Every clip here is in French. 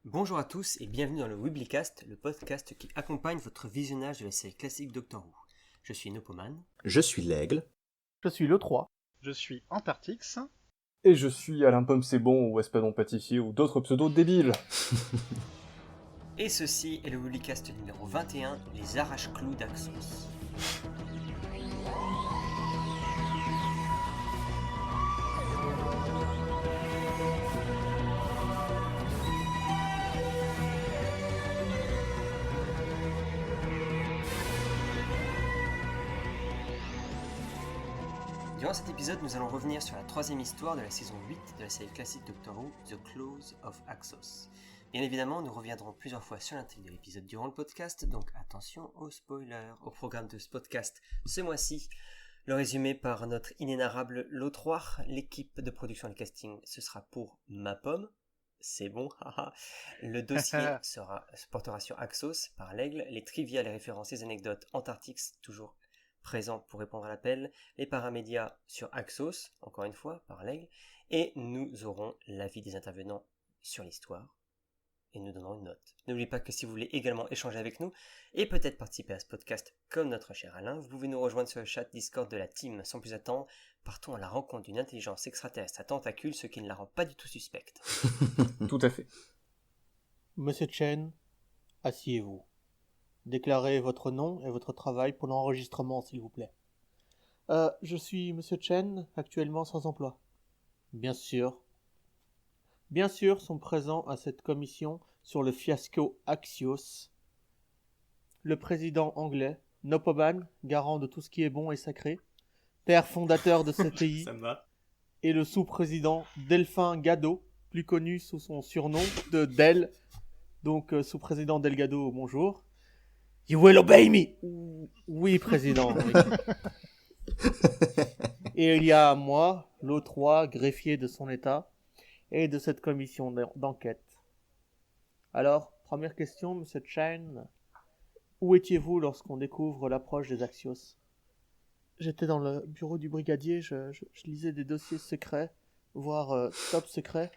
Bonjour à tous et bienvenue dans le Weeblycast, le podcast qui accompagne votre visionnage de la série classique Doctor Who. Je suis Nopoman. Je suis l'Aigle. Je suis le 3. Je suis Antartix. Et je suis Alain Pomme C'est Bon ou Espadon Patifié ou d'autres pseudos débiles. Et ceci est le Weeblycast numéro 21, les arrache-clous d'Axos. Durant cet épisode, nous allons revenir sur la troisième histoire de la saison 8 de la série classique Doctor Who, The Claws of Axos. Bien évidemment, nous reviendrons plusieurs fois sur l'intrigue de l'épisode durant le podcast, donc attention aux spoilers. Au programme de ce podcast ce mois-ci, le résumé par notre inénarrable Lotroir, l'équipe de production et le casting, ce sera pour Ma Pomme, c'est bon, haha. Le dossier portera sur Axos par l'Aigle, les trivia, les références, les anecdotes, Antartix, toujours présent pour répondre à l'appel, les paramédias sur Axos, encore une fois, par l'Aigle, et nous aurons l'avis des intervenants sur l'histoire, et nous donnerons une note. N'oubliez pas que si vous voulez également échanger avec nous, et peut-être participer à ce podcast comme notre cher Alain, vous pouvez nous rejoindre sur le chat Discord de la team. Sans plus attendre, partons à la rencontre d'une intelligence extraterrestre à tentacules, ce qui ne la rend pas du tout suspecte. Tout à fait. Monsieur Chen, asseyez-vous. Déclarez votre nom et votre travail pour l'enregistrement, s'il vous plaît. Je suis Monsieur Chen, actuellement sans emploi. Bien sûr. Bien sûr sont présents à cette commission sur le fiasco Axios le président anglais, Nopoman, garant de tout ce qui est bon et sacré, père fondateur de ce pays, Ça me va. et le sous-président Delphin Gado, plus connu sous son surnom de Del, donc sous-président Delgado, bonjour. You will obey me. Oui, président. Oui. Et il y a moi, l'O3, greffier de son état, et de cette commission d'enquête. Alors, première question, monsieur Chen. Où étiez-vous lorsqu'on découvre l'approche des Axios? J'étais dans le bureau du brigadier, je lisais des dossiers secrets, voire top secrets.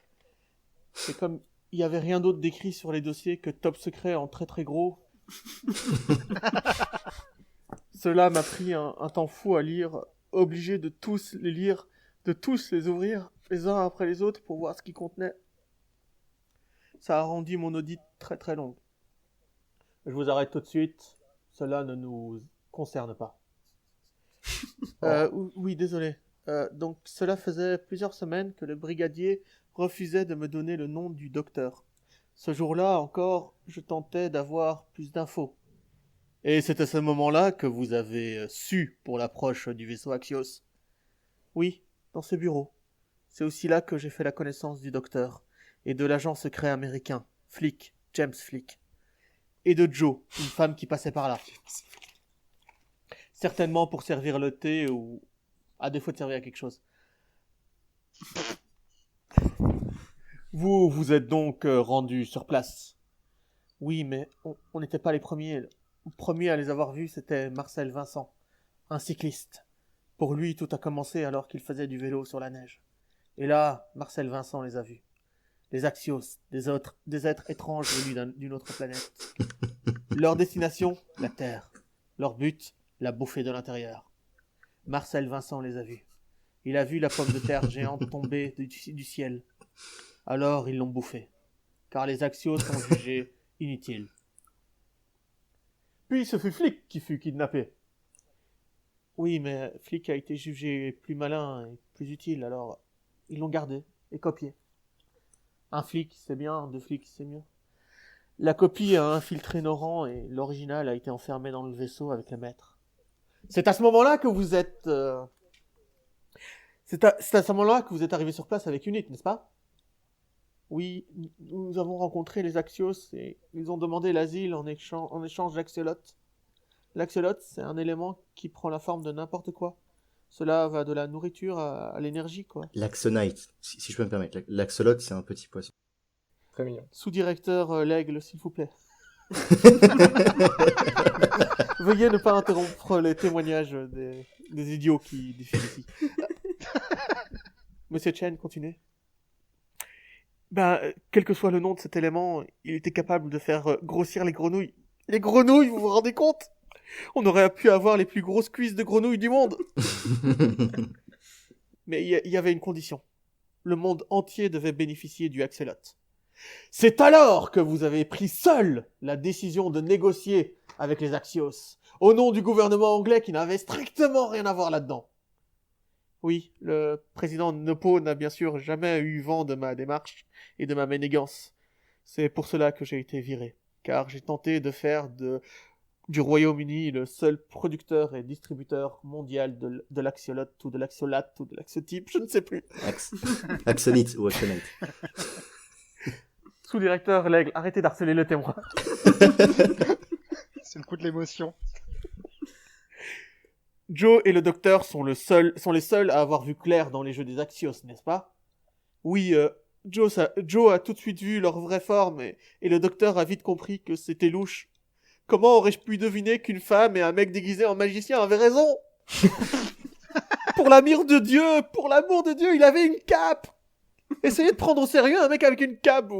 Et comme il n'y avait rien d'autre décrit sur les dossiers que top secret en très très gros, cela m'a pris un temps fou à lire, obligé de tous les lire, de tous les ouvrir, les uns après les autres, pour voir ce qu'ils contenaient. Ça a rendu mon audit très très long. Je vous arrête tout de suite, cela ne nous concerne pas. Oui, désolé. Donc cela faisait plusieurs semaines que le brigadier refusait de me donner le nom du docteur. Ce jour-là encore, je tentais d'avoir plus d'infos. Et c'est à ce moment-là que vous avez su pour l'approche du vaisseau Axios. Oui, dans ce bureau. C'est aussi là que j'ai fait la connaissance du docteur et de l'agent secret américain, Flick, James Flick, et de Jo, une femme qui passait par là. Certainement pour servir le thé ou à défaut de servir à quelque chose. Vous êtes donc rendu sur place. Oui, mais on n'était pas les premiers. Le premier à les avoir vus, c'était Marcel Vincent, un cycliste. Pour lui, tout a commencé alors qu'il faisait du vélo sur la neige. Et là, Marcel Vincent les a vus. Les Axios, des êtres étranges venus d'une autre planète. Leur destination, la Terre. Leur but, la bouffer de l'intérieur. Marcel Vincent les a vus. Il a vu la pomme de terre géante tomber du ciel. Alors ils l'ont bouffée, car les Axios sont jugés inutiles. Puis ce fut Flick qui fut kidnappé. Oui, mais Flick a été jugé plus malin et plus utile, alors ils l'ont gardé et copié. Un flic, c'est bien, deux flics, c'est mieux. La copie a infiltré nos rangs et l'original a été enfermé dans le vaisseau avec le maître. C'est à ce moment-là que vous êtes... C'est à ce moment-là que vous êtes arrivé sur place avec Unit, n'est-ce pas? Oui, nous avons rencontré les Axios et ils ont demandé l'asile en échange d'axolotes. L'axolote, c'est un élément qui prend la forme de n'importe quoi. Cela va de la nourriture à l'énergie, quoi. L'axonite, si je peux me permettre. L'axolote, c'est un petit poisson. Très mignon. Sous-directeur l'Aigle, s'il vous plaît. Veuillez ne pas interrompre les témoignages des idiots qui défilent ici. Monsieur Chen, continuez. Quel que soit le nom de cet élément, il était capable de faire grossir les grenouilles. Les grenouilles, vous vous rendez compte? On aurait pu avoir les plus grosses cuisses de grenouilles du monde. Mais il y avait une condition. Le monde entier devait bénéficier du Axelot. C'est alors que vous avez pris seul la décision de négocier avec les Axios, au nom du gouvernement anglais qui n'avait strictement rien à voir là-dedans. Oui, le président Nopo n'a bien sûr jamais eu vent de ma démarche et de ma ménégance. C'est pour cela que j'ai été viré, car j'ai tenté de faire du Royaume-Uni le seul producteur et distributeur mondial de l'axiolot ou de l'axiolate ou de l'axiotype, je ne sais plus. Axonite ou Axonite. Sous-directeur L'Aigle, arrêtez d'harceler le témoin. C'est le coup de l'émotion. Joe et le docteur sont les seuls à avoir vu clair dans les jeux des Axios, n'est-ce pas? Oui, Joe a tout de suite vu leur vraie forme et le docteur a vite compris que c'était louche. Comment aurais-je pu deviner qu'une femme et un mec déguisé en magicien avaient raison? Pour l'amour de Dieu, il avait une cape! Essayez de prendre au sérieux un mec avec une cape.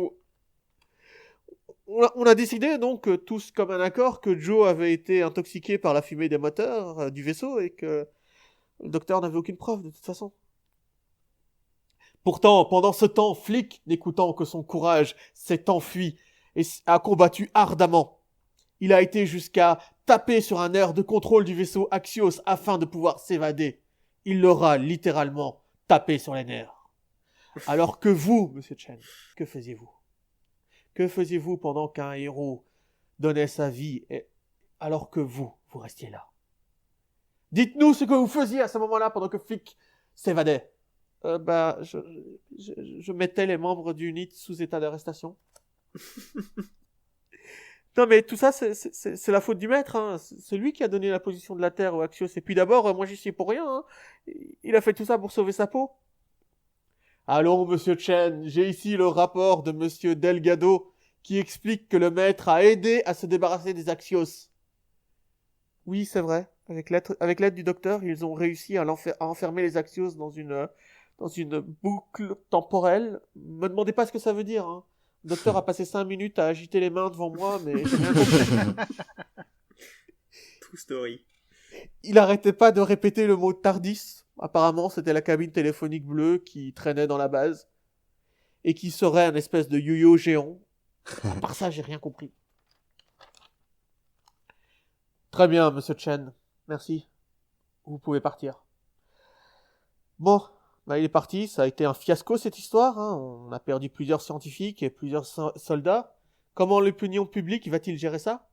On a décidé donc, tous comme un accord, que Joe avait été intoxiqué par la fumée des moteurs du vaisseau et que le docteur n'avait aucune preuve de toute façon. Pourtant, pendant ce temps, Flick, n'écoutant que son courage, s'est enfui et a combattu ardemment. Il a été jusqu'à taper sur un air de contrôle du vaisseau Axios afin de pouvoir s'évader. Il leur a littéralement tapé sur les nerfs. Alors que vous, Monsieur Chen, que faisiez-vous? Que faisiez-vous pendant qu'un héros donnait sa vie alors que vous restiez là? Dites-nous ce que vous faisiez à ce moment-là pendant que Flick s'évadait. Je mettais les membres du NIT sous état d'arrestation. Non mais tout ça, c'est la faute du maître. Hein. C'est lui qui a donné la position de la Terre aux Axios. Et puis d'abord, moi j'y suis pour rien. Hein. Il a fait tout ça pour sauver sa peau. Allons, Monsieur Chen, j'ai ici le rapport de Monsieur Delgado qui explique que le maître a aidé à se débarrasser des Axios. Oui, c'est vrai. Avec l'aide du docteur, ils ont réussi à enfermer les Axios dans une boucle temporelle. Me demandez pas ce que ça veut dire. Hein. Le docteur a passé 5 minutes à agiter les mains devant moi, mais j'ai rien compris. True story. Il arrêtait pas de répéter le mot TARDIS. Apparemment, c'était la cabine téléphonique bleue qui traînait dans la base et qui serait un espèce de yo-yo géant. À part ça, j'ai rien compris. Très bien, Monsieur Chen. Merci. Vous pouvez partir. Bon, il est parti. Ça a été un fiasco, cette histoire. Hein. On a perdu plusieurs scientifiques et plusieurs soldats. Comment l'opinion publique va-t-il gérer ça?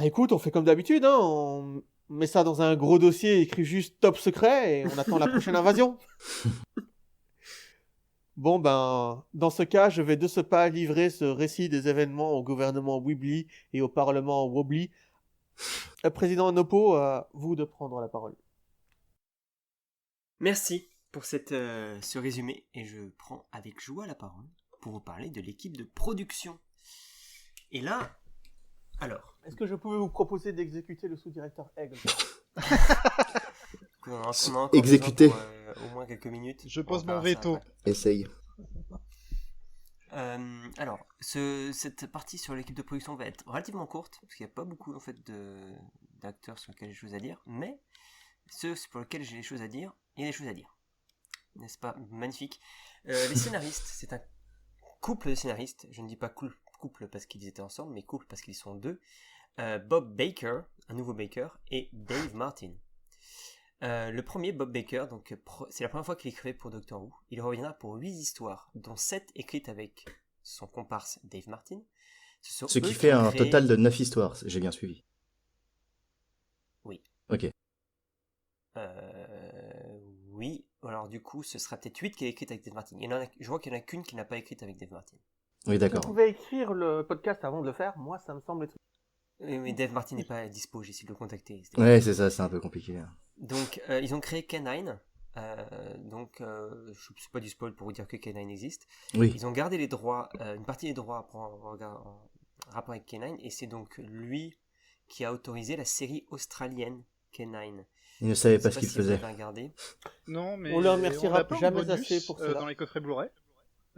Écoute, on fait comme d'habitude. Hein. On met ça dans un gros dossier écrit juste top secret et on attend la prochaine invasion. Bon, dans ce cas, je vais de ce pas livrer ce récit des événements au gouvernement Wibbly et au parlement Wobbly. Président Nopo, à vous de prendre la parole. Merci pour ce résumé et je prends avec joie la parole pour vous parler de l'équipe de production. Et là, alors... Est-ce que je pouvais vous proposer d'exécuter le sous-directeur Aigle? On a encore Exécuter. besoin pour, au moins quelques minutes. Je pose On mon verra ça veto. après. Essaye. Alors, cette partie sur l'équipe de production va être relativement courte, parce qu'il n'y a pas beaucoup en fait, d'acteurs sur lesquels j'ai des choses à dire, mais ceux pour lesquels j'ai des choses à dire, il y a des choses à dire. N'est-ce pas magnifique? Les scénaristes, c'est un couple de scénaristes, je ne dis pas couple parce qu'ils étaient ensemble, mais couple parce qu'ils sont deux. Bob Baker, un nouveau Baker, et Dave Martin. Le premier, Bob Baker, donc c'est la première fois qu'il écrivait pour Doctor Who. Il reviendra pour 8 histoires, dont 7 écrites avec son comparse Dave Martin. Ce qui fait un total de 9 histoires, j'ai bien suivi. Oui. Ok. Oui, alors du coup, ce sera peut-être 8 qui est écrite avec Dave Martin. Je vois qu'il n'y en a qu'une qui n'a pas écrite avec Dave Martin. Oui, d'accord. Vous pouvez écrire le podcast avant de le faire. Moi, ça me semble être... Mais Dave Martin n'est pas dispo, j'ai essayé de le contacter. Ouais, c'est ça, c'est un peu compliqué. Donc, ils ont créé K9. Je ne suis pas du spoil pour vous dire que K9 existe. Oui. Ils ont gardé les droits, une partie des droits en rapport avec K9, et c'est donc lui qui a autorisé la série australienne K9. Il ne savait pas Je ce sais qu'il si vous faisait. avez regardé. Non, mais On le remerciera l'a pas en jamais bonus, assez pour cela. dans les coffrets Blu-ray.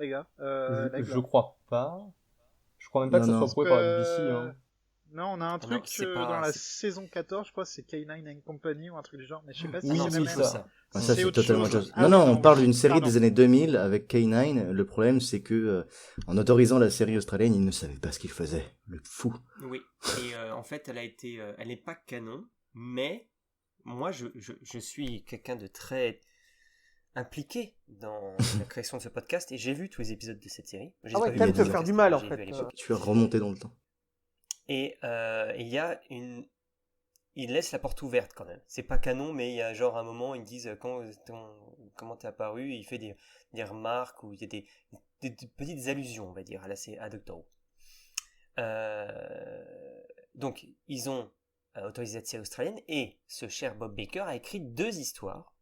les gars. Je crois pas. Je crois même pas que ça Non, soit non. prouvé par la BBC. Hein. Non, on a un truc c'est pas- dans la c'est- saison 14, je crois, c'est K9 and Company ou un truc du genre, mais je sais pas si Oui, c'est oui, la même. ça. Ah, ça, C'est c'est autre totalement chose. autre chose. Ah Non, oui, non, non, on parle oui. d'une série Pardon. des années 2000 avec K9. Le problème, c'est que, en autorisant la série australienne, ils ne savaient pas ce qu'ils faisaient. Le fou. Oui, et en fait, elle n'est pas canon, mais moi, je suis quelqu'un de très impliqué dans la création de ce podcast, et j'ai vu tous les épisodes de cette série. Je les ai Ah ouais, pas vus t'aimes au te podcast, faire du mal, en j'ai vu fait. à l'époque. Tu es remonté dans le temps. Et il y a il laisse la porte ouverte quand même. C'est pas canon, mais il y a genre un moment, ils disent comment t'es apparu, il fait des remarques, ou il y a des petites allusions, on va dire, à Doctor Who. Donc, ils ont autorisé cette série australienne, et ce cher Bob Baker a écrit 2 histoires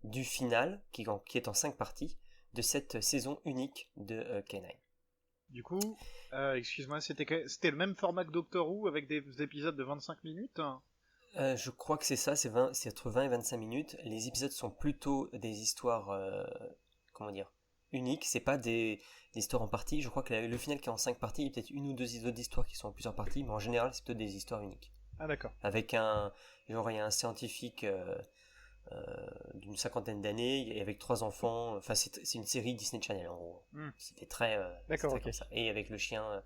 du final, qui est en 5 parties, de cette saison unique de K9. Du coup, excuse-moi, c'était le même format que Doctor Who avec des épisodes de 25 minutes. Je crois que c'est ça, c'est entre 20 et 25 minutes. Les épisodes sont plutôt des histoires, comment dire, uniques, c'est pas des histoires en partie. Je crois que le final qui est en 5 parties, il y a peut-être une ou deux autres histoires qui sont en plusieurs parties, mais en général, c'est plutôt des histoires uniques. Ah d'accord. Avec il y a un scientifique d'une 50aine d'années, et avec 3 enfants, enfin c'est une série Disney Channel en gros. C'était très, D'accord, c'était ok. comme ça. Et avec le chien,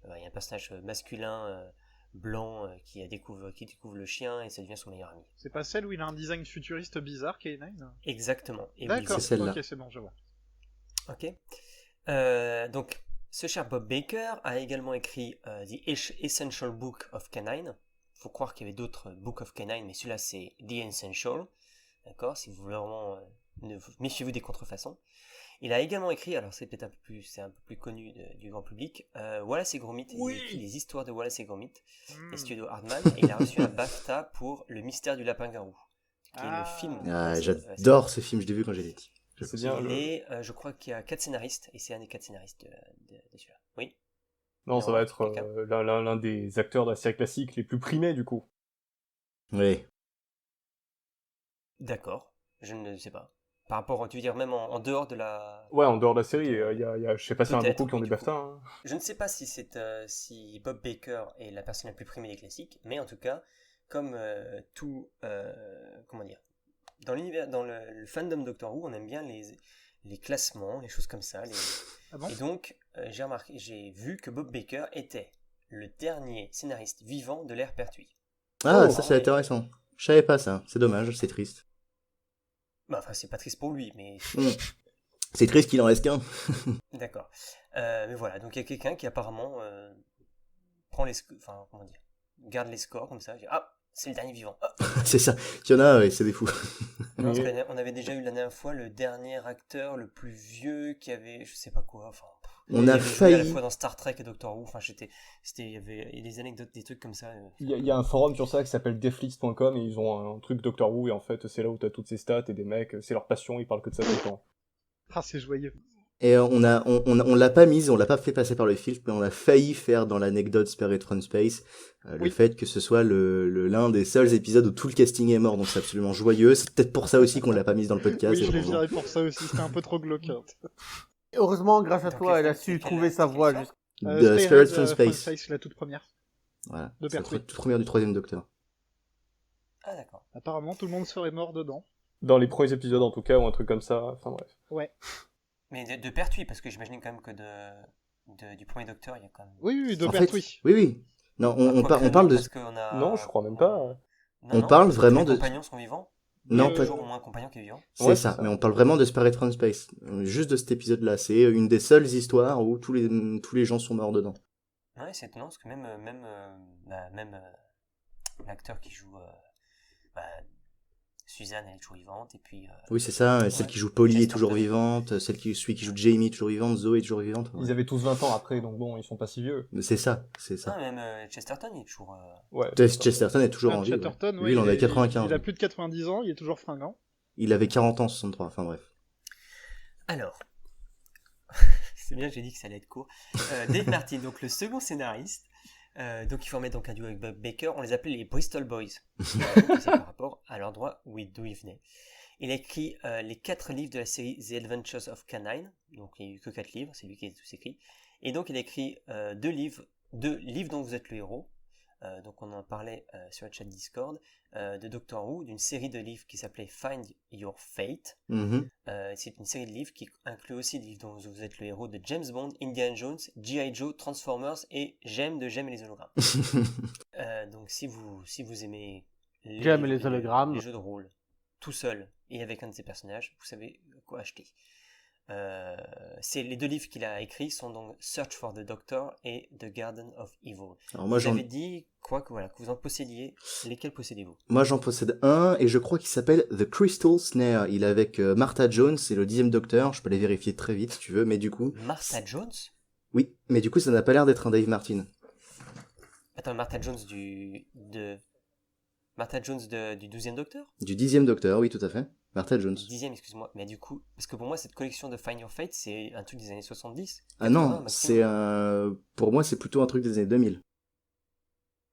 il y a un personnage masculin blanc qui découvre le chien, et ça devient son meilleur ami. C'est pas celle où il a un design futuriste bizarre, K9? Exactement. Et D'accord, c'est celle-là. ok, c'est bon, je vois. Ok. Donc, ce cher Bob Baker a également écrit The Essential Book of K9. Il faut croire qu'il y avait d'autres Book of K9, mais celui-là c'est The Essential. D'accord. Si vous voulez vraiment, méfiez-vous des contrefaçons. Il a également écrit, alors c'est peut-être un peu plus connu du grand public, Wallace et Gromit. Oui. Il a écrit les histoires de Wallace et Gromit, les studios Hardman, et il a reçu un BAFTA pour Le Mystère du Lapin Garou, qui est le film. Ah, j'adore ce film, je l'ai vu quand j'étais petit. C'est bien. Et je crois qu'il y a 4 scénaristes, et c'est un des 4 scénaristes de celui-là. Oui. Non, ça va être Quelqu'un l'un des acteurs de la série classique les plus primés, du coup. Oui. D'accord, je ne sais pas. Par rapport, tu veux dire même en dehors de la... Ouais, en dehors de la série, je sais pas s'il y en a Peut-être, beaucoup qui ont oui, des du coup. BAFTA. Hein. Je ne sais pas si Bob Baker est la personne la plus primée des classiques, mais en tout cas, comme comment dire, dans l'univers, dans le fandom Doctor Who, on aime bien les classements, les choses comme ça. Ah bon? Et donc, j'ai vu que Bob Baker était le dernier scénariste vivant de l'ère Pertwee. Ah, Oh, ça c'est intéressant. Je savais pas ça. C'est dommage, c'est triste. Bah, enfin, c'est pas triste pour lui, mais C'est triste qu'il en reste qu'un. d'accord. Mais voilà, donc il y a quelqu'un qui apparemment prend comment dire, garde les scores comme ça. Ah, c'est le dernier vivant. Ah. C'est ça. Il y en a, ouais, c'est des fous. Non, parce qu'on avait déjà eu la dernière fois le dernier acteur le plus vieux qui avait, je sais pas quoi. Enfin, On il a avait joué à la failli. fois dans Star Trek et Doctor Who. Enfin, il y avait des anecdotes, des trucs comme ça. Il y a un forum sur ça qui s'appelle deflix.com et ils ont un truc Doctor Who et en fait c'est là où t'as toutes ces stats et des mecs, c'est leur passion, ils parlent que de ça tout le temps. Ah, c'est joyeux. Et on l'a pas mise, on l'a pas fait passer par le filtre, mais on a failli faire dans l'anecdote Spirit from Space le Oui. fait que ce soit l'un des seuls épisodes où tout le casting est mort, donc c'est absolument joyeux. C'est peut-être pour ça aussi qu'on l'a pas mise dans le podcast. Oui, je l'ai vraiment. viré pour ça aussi, c'était un peu trop glauque. Heureusement, grâce à Donc, toi, elle a c'est su quelle- trouver c'est sa quelle voie. histoire De Spirit from Space. La toute première. Voilà. de C'est la Pertwee. toute première du 3e Docteur. Ah, d'accord. Apparemment, tout le monde serait mort dedans. Dans les premiers épisodes en tout cas, ou un truc comme ça, enfin bref. Ouais. Mais de Pertwee, parce que j'imagine quand même que du premier Docteur, il y a quand même. Oui, de En fait, Pertwee. oui. Non, on Quoique parle non, de. parce qu'on a... Non, je crois même pas. Non, On non, parle tous vraiment les de. compagnons sont vivants. Non, Il y a pas. toujours au moins un compagnon qui est vivant. C'est Ouais, ça, c'est ça. mais on parle vraiment de Spirit from Space. Juste de cet épisode-là. C'est une des seules histoires où tous les gens sont morts dedans. Ouais, c'est étonnant, parce que même l'acteur qui joue Suzanne, elle est toujours vivante, et puis... Oui, c'est ça. Celle qui joue Polly est Chesterton. toujours vivante. Celui qui joue Jamie est toujours vivante. Zoé est toujours vivante. Ils avaient tous 20 ans après, donc bon, ils sont pas si vieux. C'est ça. Ah, même Chesterton, il est toujours... Ouais. Chesterton est toujours en vie. Chatterton, Ouais. ouais, Lui, il en a 95. Il a plus de 90 ans, il est toujours fringant. Il avait 40 ans en 63. Enfin bref. Alors, c'est bien, j'ai dit que ça allait être court. Dave Martin, donc le second scénariste, donc il formait donc un duo avec Bob Baker, on les appelait les Bristol Boys, c'est par rapport à l'endroit d'où ils venaient. Il a écrit les 4 livres de la série The Adventures of Canine, donc il n'y a eu que 4 livres, c'est lui qui a tous écrit. Et donc il a écrit 2 livres dont vous êtes le héros. Donc on en parlait sur le chat Discord, de Doctor Who, d'une série de livres qui s'appelait Find Your Fate. Mhm. C'est une série de livres qui inclut aussi des livres dont vous êtes le héros de James Bond, Indiana Jones, G.I. Joe, Transformers et Jem de Jem et les hologrammes. Donc si vous aimez Jem et les hologrammes, les jeux de rôle, tout seul et avec un de ses personnages, vous savez quoi acheter. C'est les 2 livres qu'il a écrits sont donc Search for the Doctor et The Garden of Evil. Alors moi, Vous avez dit que vous en possédiez. Lesquels possédez-vous? Moi, j'en possède un, et je crois qu'il s'appelle The Crystal Snare. Il est avec Martha Jones, c'est le 10e Docteur. Je peux les vérifier très vite si tu veux, mais du coup... Martha Jones? Oui, mais du coup, ça n'a pas l'air d'être un Dave Martin. Attends, Martha Jones Martha Jones du 12e Docteur? Du 10e Docteur, oui, tout à fait. Martha Jones. 10e, excuse-moi. Mais du coup, parce que pour moi, cette collection de Find Your Fate, c'est un truc des années 70. Ah non, 80, c'est pour moi, c'est plutôt un truc des années 2000.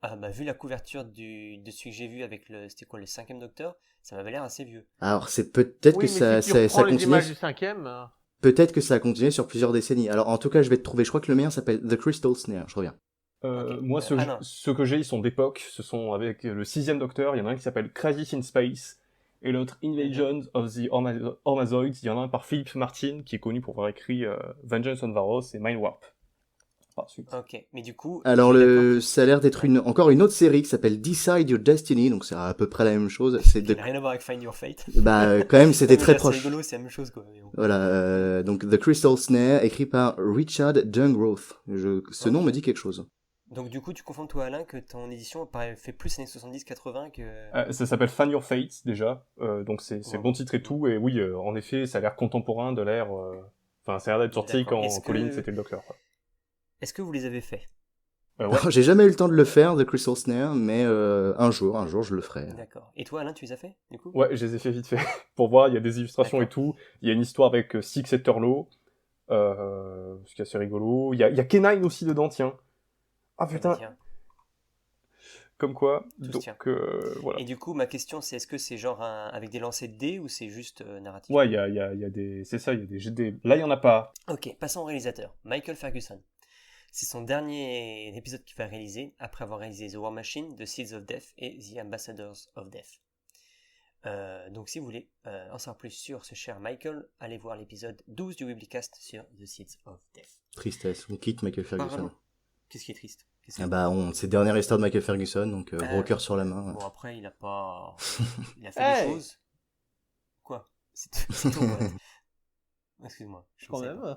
Ah bah, vu la couverture de celui que j'ai vu avec c'était quoi, le 5e Docteur, ça m'avait l'air assez vieux. Alors, c'est peut-être oui, que mais si tu reprends les continue. images du 5e... Peut-être que ça a continué sur plusieurs décennies. Alors, en tout cas, je vais te trouver. Je crois que le mien s'appelle The Crystal Snare. Je reviens. Ok. Moi, ceux que j'ai, ils sont d'époque. Ce sont avec le 6e Docteur. Il y en a un qui s'appelle Crisis in Space. Et l'autre, Invasion of the Ormazoids. Il y en a un par Philip Martin, qui est connu pour avoir écrit Vengeance on Varos et Mind Warp. Ensuite. Ok, mais du coup... Alors, ça a l'air d'être encore une autre série qui s'appelle Decide Your Destiny. Donc, c'est à peu près la même chose. Ça n'a rien à voir avec Find Your Fate. Bah, quand même, c'était très proche. C'est rigolo, c'est la même chose, quoi. Mais bon. Voilà, donc The Crystal Snare, écrit par Richard Dungroth. Ce nom me dit quelque chose. Donc du coup, tu confonds toi, Alain, que ton édition fait plus années 70-80 que... Ça s'appelle Find Your Fate, déjà. Donc c'est le bon titre et tout. Et oui, en effet, ça a l'air contemporain de l'ère... Enfin, ça a l'air d'être sorti quand Colin, c'était le Docteur. Quoi. Est-ce que vous les avez faits? Ouais. Alors, j'ai jamais eu le temps de le faire, The Crystal Snare, mais un jour, je le ferai. D'accord. Et toi, Alain, tu les as fait, du coup? Ouais, je les ai fait vite fait. Pour voir, il y a des illustrations et tout. Il y a une histoire avec Six et Turlough, ce qui est assez rigolo. Il y a K9 aussi dedans, tiens. Ah putain. Tiens. Comme quoi, Tout donc voilà. Et du coup, ma question, c'est est-ce que c'est genre avec des lancers de dés ou c'est juste narratif? Ouais, il y a des... C'est ça, il y a des GD. Là, il y en a pas. Ok, passons au réalisateur. Michael Ferguson. C'est son dernier épisode qu'il va réaliser, après avoir réalisé The War Machine, The Seeds of Death et The Ambassadors of Death. Donc si vous voulez en savoir plus sur ce cher Michael, allez voir l'épisode 12 du Weeblycast sur The Seeds of Death. Tristesse, on quitte Michael Ferguson. Qu'est-ce qui est triste? Ah bah, c'est dernière histoire de Michael Ferguson, donc gros cœur sur la main. Bon, après, il a pas... Il a fait des choses. Quoi? C'est tout, ouais. Excuse-moi. Quand même.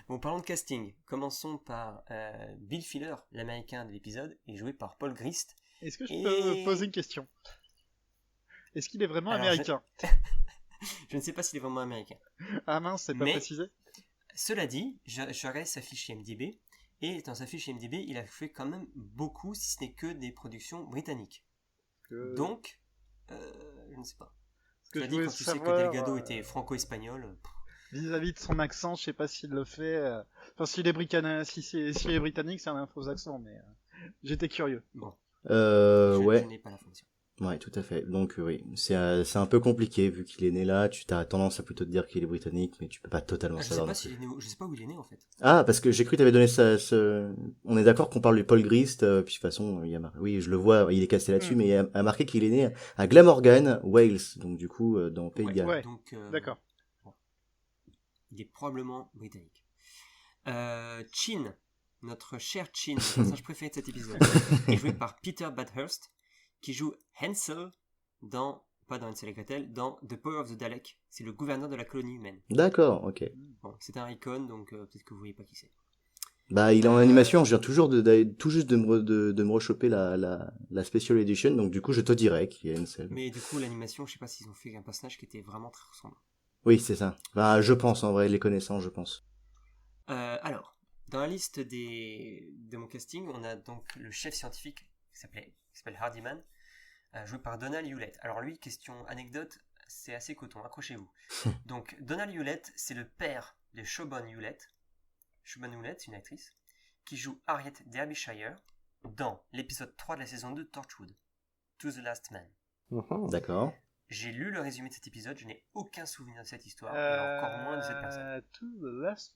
Bon, parlons de casting. Commençons par Bill Filer, l'américain de l'épisode, est joué par Paul Grist. Est-ce que je peux poser une question? Est-ce qu'il est vraiment américain? Je ne sais pas s'il est vraiment américain. Ah mince, c'est pas précisé. Cela dit, je regarde sa fiche IMDb, et dans sa fiche IMDb, il a fait quand même beaucoup, si ce n'est que des productions britanniques. Donc, je ne sais pas. Que tu as dit quand tu sais que Delgado était franco-espagnol. Vis-à-vis de son accent, je sais pas s'il le fait. Enfin, s'il est britannique, c'est un faux accent, mais j'étais curieux. Bon. Ouais. Je n'ai pas l'information. Ouais, tout à fait. Donc oui, c'est un peu compliqué vu qu'il est né là. Tu as tendance à plutôt te dire qu'il est britannique, mais tu peux pas totalement savoir. Je sais pas où il est né en fait. Ah, parce que j'ai cru que t'avais donné On est d'accord qu'on parle de Paul Grist, puis de toute façon, oui, je le vois, il est casté là-dessus, mais il a marqué qu'il est né à Glamorgan, Wales, donc du coup dans Pays de Galles. Ouais, donc, d'accord. Bon. Il est probablement britannique. Chin, notre cher Chin, le personnage préféré de cet épisode, est joué par Peter Badhurst, qui joue Hansel pas dans Hansel et Gretel, dans The Power of the Dalek. C'est le gouverneur de la colonie humaine. D'accord, ok. Bon, c'est un icône, donc peut-être que vous voyez pas qui c'est. Bah, il est en animation, je viens tout juste de me rechoper la Special Edition, donc du coup je te dirais qu'il y a Hansel. Mais du coup, l'animation, je sais pas s'ils ont fait un personnage qui était vraiment très ressemblant. Oui, c'est ça. Bah, je pense, en vrai, les connaissant, je pense. Alors, dans la liste de mon casting, on a donc le chef scientifique qui s'appelle Hardiman, joué par Donald Hewlett. Alors lui, question anecdote, c'est assez coton, accrochez-vous. Donc Donald Hewlett, c'est le père de Siobhan Hewlett. Siobhan Hewlett, c'est une actrice, qui joue Harriet Derbyshire dans l'épisode 3 de la saison 2 de Torchwood, To the Last Man. D'accord. j'ai lu le résumé de cet épisode, je n'ai aucun souvenir de cette histoire, et encore moins de cette personne. To the last...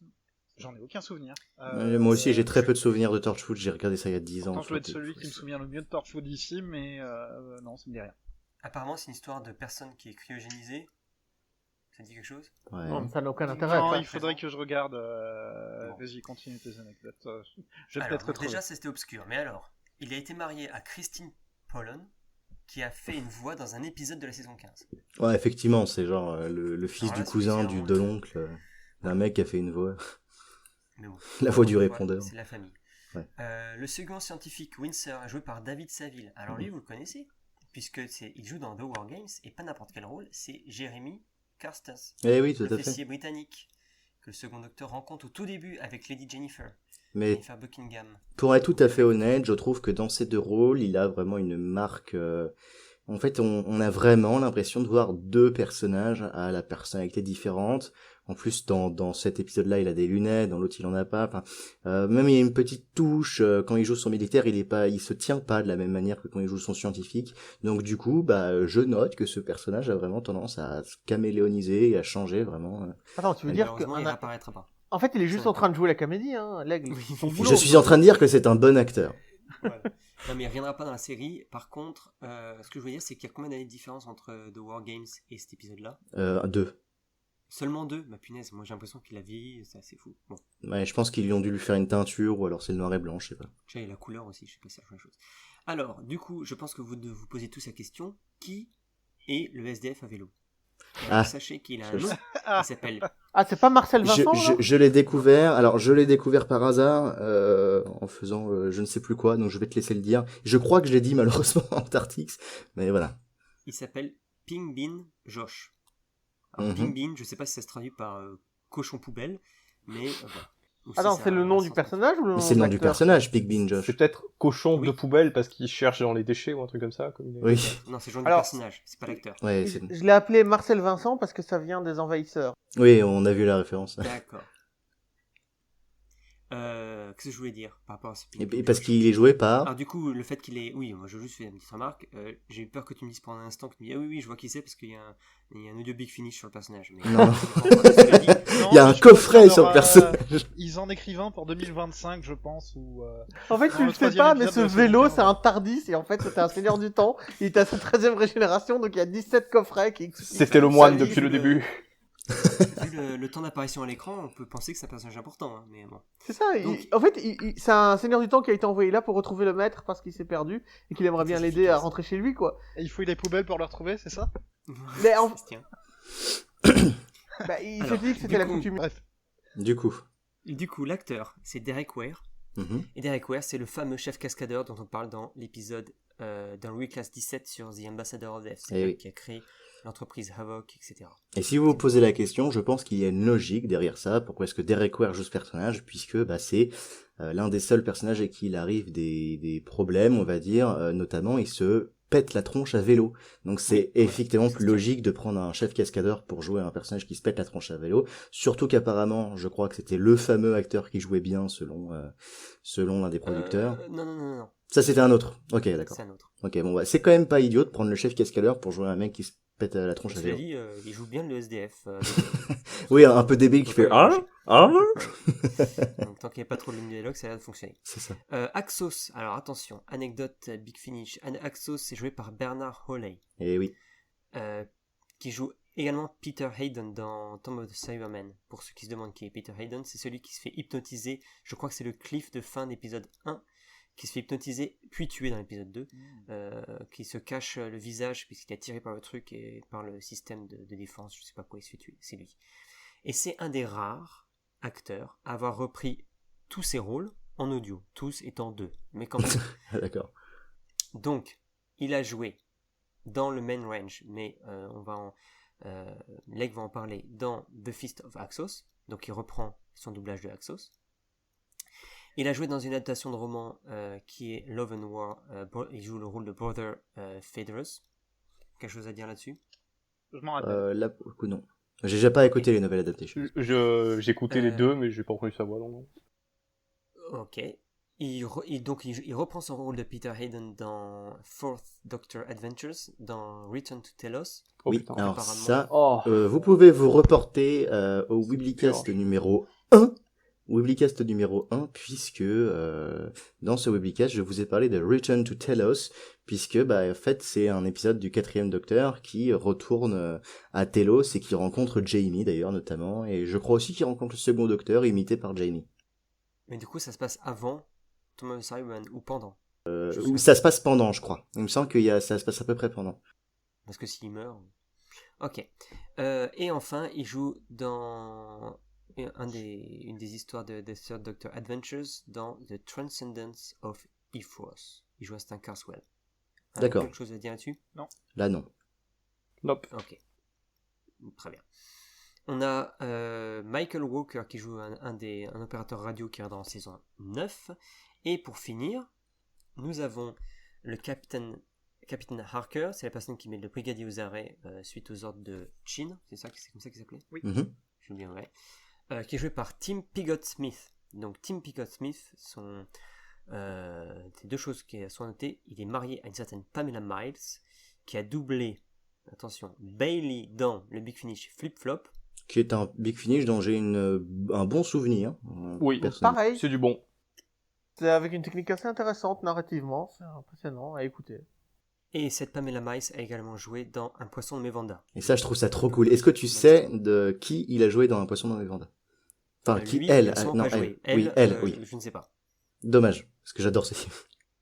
J'en ai aucun souvenir. Moi aussi, j'ai très peu de souvenirs de Torchwood. J'ai regardé ça il y a 10 ans. Pourtant, je dois être faut- celui faut- qui me souvient le mieux de Torchwood ici, mais non, ça me dit rien. Apparemment, c'est une histoire de personne qui est cryogénisée. Ça te dit quelque chose? Ouais. Non, mais ça n'a aucun intérêt. Non, ça. il faudrait que je regarde. Bon. Vas-y, continue tes anecdotes. Je vais Alors, peut-être donc retrouver. déjà, c'était obscur. Mais alors, il a été marié à Christine Polon, qui a fait une voix dans un épisode de la saison 15. Ouais, effectivement, c'est genre le fils Alors là, du c'est cousin différent. de l'oncle d'un mec qui a fait une voix. Mais bon, La voix du encore une fois, répondeur. c'est la famille. Ouais. Le second scientifique, Windsor, joué par David Saville. Alors lui, vous le connaissez, puisque il joue dans The War Games, et pas n'importe quel rôle, c'est Jeremy Carstens, Eh oui, tout le à fait. fessier britannique, que le second docteur rencontre au tout début avec Lady Jennifer Mais Buckingham. pour être tout à fait honnête, je trouve que dans ces deux rôles, il a vraiment une marque. En fait, on a vraiment l'impression de voir deux personnages à la personnalité différente. En plus, dans cet épisode-là, il a des lunettes, dans l'autre, il en a pas. Enfin, même il y a une petite touche quand il joue son militaire, il se tient pas de la même manière que quand il joue son scientifique. Donc du coup, je note que ce personnage a vraiment tendance à se caméléoniser et à changer vraiment. Attends, tu veux dire que... Malheureusement, il réapparaîtra pas. En fait, il est juste en train de jouer la comédie, hein, l'aigle. Oui, Son oui. boulot. Je suis en train de dire que c'est un bon acteur. Voilà. Non, mais il reviendra pas dans la série. Par contre, ce que je veux dire, c'est qu'il y a combien d'années de différence entre The War Games et cet épisode-là? 2. Seulement 2? Ma punaise, moi j'ai l'impression qu'il a vieilli, c'est assez fou. Bon, Ouais, je pense qu'ils ont dû lui faire une teinture ou alors c'est le noir et blanc, je sais pas. j'ai la couleur aussi, je sais pas si c'est la même chose. Alors, du coup, je pense que vous vous posez tous la question, qui est le SDF à vélo? Ah. Sachez qu'il a un nom, il s'appelle... Ah, c'est pas Marcel Vincent, là Je l'ai découvert. Alors, je l'ai découvert par hasard en faisant je ne sais plus quoi, donc je vais te laisser le dire. Je crois que je l'ai dit malheureusement en Tartix, mais voilà. Il s'appelle Ping Bin Josh. Alors, Mhm. Ping Bin, je sais pas si ça se traduit par cochon poubelle, mais voilà. Ou si Attends, ça c'est le a nom un du sens. personnage ou le nom Mais c'est le nom de du l'acteur personnage, Big Bean Josh. C'est peut-être cochon Oui. de poubelle parce qu'il cherche dans les déchets ou un truc comme ça. Comme il est- Oui. Non, c'est le nom du Alors- personnage, c'est pas l'acteur. Ouais, Je l'ai appelé Marcel Vincent parce que ça vient des envahisseurs. oui, on a vu la référence. D'accord. Qu'est-ce que je voulais dire par rapport à ce Et parce qu'il est joué par. Alors du coup, le fait qu'il est... Oui, moi je veux juste faire une petite remarque. J'ai eu peur que tu me dises pendant un instant que tu me dis « Ah oui, oui, je vois qui c'est parce qu'il y a un audio Big Finish sur le personnage. » Mais Non. Cela dit, Il y a un coffret sur le personnage. Ils en écrivent pour 2025, je pense, ou... En fait, Dans tu le le sais troisième pas, mais épisode ce de la saison vélo, 15. c'est un Tardis, et en fait, c'était un seigneur du temps. Il était à sa 13e régénération, donc il y a 17 coffrets qui expliquent C'était le toute moine sa vie. depuis le début. vu le temps d'apparition à l'écran, on peut penser que c'est un personnage important, hein, mais bon. C'est ça, Donc- en fait, c'est un seigneur du temps qui a été envoyé là pour retrouver le maître parce qu'il s'est perdu, et qu'il aimerait bien C'est l'aider efficace. à rentrer chez lui, quoi. Et il fouille les poubelles pour le retrouver, c'est ça? Mais en- Ça se tient. Bah, il Alors, s'est dit que du c'était la coup- coutume. Bref. Du coup. Du coup, l'acteur, c'est Derek Ware. Mhm. Et Derek Ware, c'est le fameux chef cascadeur dont on parle dans l'épisode dans Louis Class 17 sur The Ambassador of Death. C'est Eh lui oui. qui a créé l'entreprise Havoc, etc. Et si vous vous posez la question, je pense qu'il y a une logique derrière ça. Pourquoi est-ce que Derek Ware joue ce personnage? Puisque c'est l'un des seuls personnages à qui il arrive des problèmes, on va dire. Notamment, il se pète la tronche à vélo. Donc c'est Oui, effectivement ouais, plus c'est logique de prendre un chef cascadeur pour jouer un personnage qui se pète la tronche à vélo. Surtout qu'apparemment, je crois que c'était le fameux acteur qui jouait bien selon l'un des producteurs. Non. Ça c'était un autre. Ok, d'accord. C'est un autre. Ok, bon, c'est quand même pas idiot de prendre le chef cascadeur pour jouer un mec qui se pète la tronche à Cela vélo. dit, il joue bien le SDF. Oui, un peu débile qui fait Ouais. ah. Donc tant qu'il n'y a pas trop de dialogue, ça a l'air de fonctionner. C'est ça. Axos, alors attention, anecdote Big Finish. Axos, c'est joué par Bernard Hawley, Et oui. qui joue également Peter Hayden dans Tomb of the Cybermen. Pour ceux qui se demandent qui est Peter Hayden, c'est celui qui se fait hypnotiser. Je crois que c'est le Cliff de fin d'épisode 1 qui se fait hypnotiser puis tuer dans l'épisode 2, qui se cache le visage puisqu'il est attiré par le truc et par le système de défense, je sais pas quoi il se fait tuer, c'est lui. Et c'est un des rares acteurs à avoir repris tous ses rôles en audio, tous étant 2, mais quand même. Ah, d'accord. Donc, il a joué dans le main range, mais Leg va en parler dans The Fist of Axos, donc il reprend son doublage de Axos. Il a joué dans une adaptation de roman qui est Love and War. Il joue le rôle de Brother Phaedrus. Quelque chose à dire là-dessus? Je m'en rappelle. Là, pour le coup, non. J'ai déjà pas écouté les nouvelles adaptations. J'ai écouté les deux, mais j'ai pas reconnu sa voix. Donc... Ok. il reprend son rôle de Peter Hayden dans Fourth Doctor Adventures, dans Return to Telos. Oh, oui, putain. alors apparemment. ça, Oh, vous pouvez vous reporter au Weeblycast Purge. numéro 1. Weeblycast numéro 1, puisque dans ce Weeblycast, je vous ai parlé de Return to Telos, puisque en fait, c'est un épisode du 4e Docteur qui retourne à Telos et qui rencontre Jamie d'ailleurs notamment, et je crois aussi qu'il rencontre le second Docteur imité par Jamie. Mais du coup, ça se passe avant Thomas Cyberman ou pendant. Ou ça se passe pendant, je crois. Il me semble ça se passe à peu près pendant. Parce que s'il meurt... Ok. Et enfin, il joue dans une des histoires de Third Doctor Adventures dans The Transcendence of Ephros. Il joue Stan Carswell. D'accord. Quelque chose à dire là-dessus? Là, non. nope. Ok. Très bien. On a Michael Walker qui joue un opérateur radio qui est dans saison 9. Et pour finir, nous avons le Capitaine Harker, c'est la personne qui met le brigadier aux arrêts suite aux ordres de Chin, c'est comme ça qu'il s'appelait? Oui. Mhm. Je me bien, ouais. Qui est joué par Tim Pigott-Smith. Donc Tim Pigott-Smith, c'est deux choses qui sont notées. Il est marié à une certaine Pamela Miles, qui a doublé, attention, Bailey dans le Big Finish Flip Flop. Qui est un Big Finish dont j'ai un bon souvenir. Oui, personnellement. Pareil, c'est du bon. c'est avec une technique assez intéressante narrativement, c'est impressionnant à écouter. Et cette Pamela Miles a également joué dans Un poisson de Mévanda. Et ça, je trouve ça trop cool. Est-ce que tu sais de qui il a joué dans Un poisson dans les Vendas? Enfin, qui Lui, elle, il a sûrement non, pas joué. oui, elle, oui. Je ne sais pas. Dommage, parce que j'adore ce film.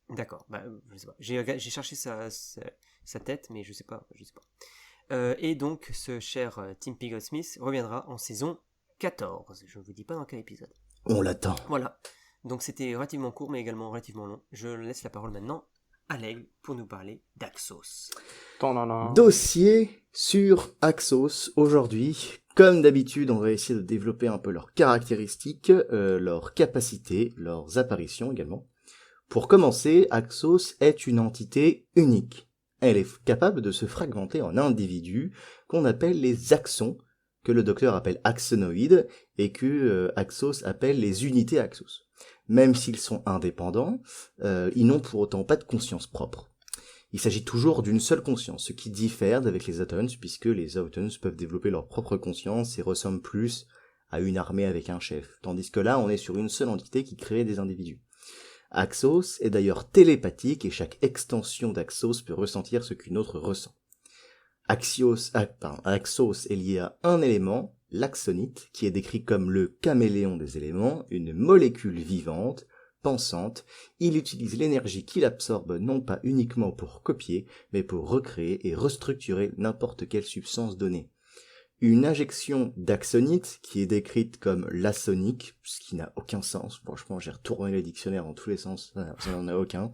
D'accord, je sais pas. J'ai cherché sa tête, mais je sais pas. Et donc, ce cher Tim Pigott-Smith reviendra en saison 14. Je ne vous dis pas dans quel épisode. On l'attend. Voilà. Donc, c'était relativement court, mais également relativement long. Je laisse la parole maintenant à l'aigle pour nous parler d'Axos. Dossier sur Axos aujourd'hui. Comme d'habitude, on va essayer de développer un peu leurs caractéristiques, leurs capacités, leurs apparitions également. Pour commencer, Axos est une entité unique. Elle est capable de se fragmenter en individus qu'on appelle les axons, que le docteur appelle axonoïdes, et que Axos appelle les unités Axos. Même s'ils sont indépendants, ils n'ont pour autant pas de conscience propre. Il s'agit toujours d'une seule conscience, ce qui diffère d'avec les Autons, puisque les Autons peuvent développer leur propre conscience et ressemblent plus à une armée avec un chef, tandis que là, on est sur une seule entité qui crée des individus. Axos est d'ailleurs télépathique et chaque extension d'Axos peut ressentir ce qu'une autre ressent. Axos est lié à un élément, l'axonite, qui est décrit comme le caméléon des éléments, une molécule vivante, pensante. Il utilise l'énergie qu'il absorbe non pas uniquement pour copier, mais pour recréer et restructurer n'importe quelle substance donnée. Une injection d'axonite, qui est décrite comme l'axonique, ce qui n'a aucun sens. Franchement, j'ai retourné les dictionnaires dans tous les sens, ça n'en a aucun.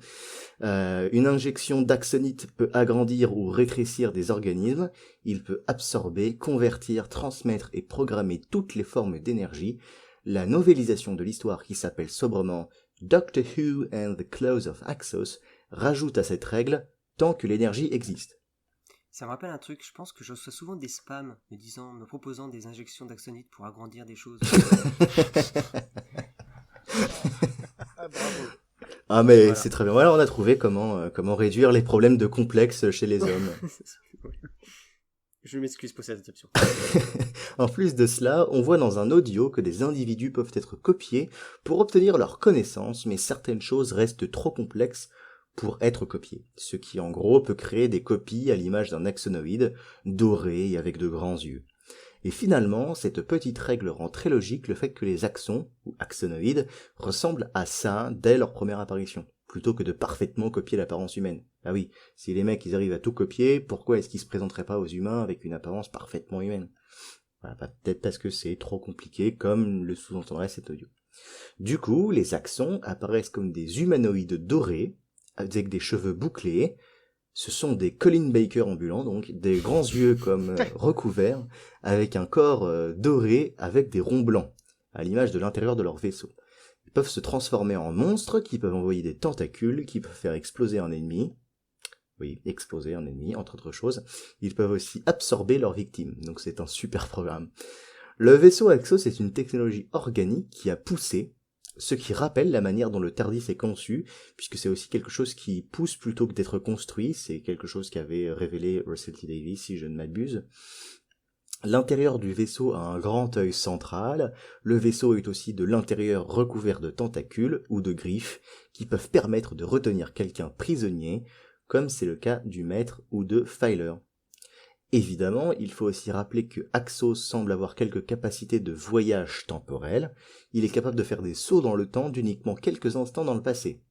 Une injection d'axonite peut agrandir ou rétrécir des organismes. Il peut absorber, convertir, transmettre et programmer toutes les formes d'énergie. La novélisation de l'histoire, qui s'appelle sobrement Doctor Who and the Claws of Axos, rajoute à cette règle tant que l'énergie existe. Ça me rappelle un truc, je pense que je reçois souvent des spams me proposant des injections d'axonite pour agrandir des choses. Ah, bravo. Ah mais Voilà. c'est très bien. Voilà, on a trouvé comment réduire les problèmes de complexe chez les hommes. Je m'excuse pour cette interruption. En plus de cela, on voit dans un audio que des individus peuvent être copiés pour obtenir leur connaissance, mais certaines choses restent trop complexes pour être copiées. Ce qui en gros peut créer des copies à l'image d'un axonoïde, doré et avec de grands yeux. Et finalement, cette petite règle rend très logique le fait que les axons, ou axonoïdes, ressemblent à ça dès leur première apparition, plutôt que de parfaitement copier l'apparence humaine. Ah oui, si les mecs ils arrivent à tout copier, pourquoi est-ce qu'ils se présenteraient pas aux humains avec une apparence parfaitement humaine? Voilà, peut-être parce que c'est trop compliqué, comme le sous-entendrait cet audio. Du coup, les axons apparaissent comme des humanoïdes dorés, avec des cheveux bouclés. Ce sont des Colin Baker ambulants, donc des grands yeux comme recouverts, avec un corps doré avec des ronds blancs, à l'image de l'intérieur de leur vaisseau. Ils peuvent se transformer en monstres, qui peuvent envoyer des tentacules, qui peuvent faire exploser un ennemi. Oui, exploser un ennemi, entre autres choses. Ils peuvent aussi absorber leurs victimes, donc c'est un super programme. Le vaisseau Axos est une technologie organique qui a poussé, ce qui rappelle la manière dont le TARDIS est conçu, puisque c'est aussi quelque chose qui pousse plutôt que d'être construit, c'est quelque chose qu'avait révélé Russell T. Davies, si je ne m'abuse. L'intérieur du vaisseau a un grand œil central, le vaisseau est aussi de l'intérieur recouvert de tentacules ou de griffes qui peuvent permettre de retenir quelqu'un prisonnier, comme c'est le cas du maître ou de Filer. Évidemment, il faut aussi rappeler que Axos semble avoir quelques capacités de voyage temporel, il est capable de faire des sauts dans le temps d'uniquement quelques instants dans le passé.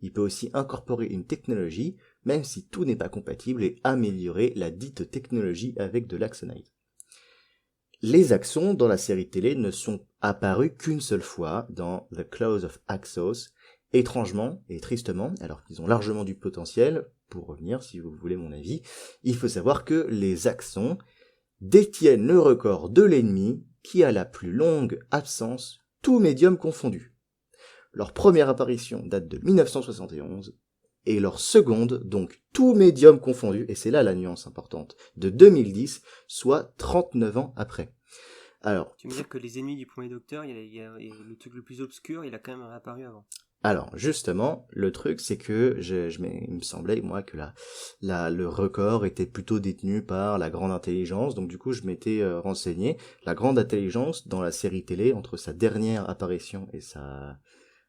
Il peut aussi incorporer une technologie, même si tout n'est pas compatible, et améliorer la dite technologie avec de l'Axonite. Les Axons dans la série télé ne sont apparus qu'une seule fois dans The Claws of Axos, étrangement et tristement, alors qu'ils ont largement du potentiel. Pour revenir, si vous voulez mon avis, il faut savoir que les Axons détiennent le record de l'ennemi qui a la plus longue absence, tous médiums confondus. Leur première apparition date de 1971, et leur seconde, donc tous médiums confondus, et c'est là la nuance importante, de 2010, soit 39 ans après. Alors, Tu veux dire que les ennemis du premier Docteur, il y a le truc le plus obscur, il a quand même réapparu avant. Alors, justement, le truc, c'est que il me semblait, moi, que le record était plutôt détenu par la Grande Intelligence, donc du coup, je m'étais renseigné. La Grande Intelligence, dans la série télé, entre sa dernière apparition et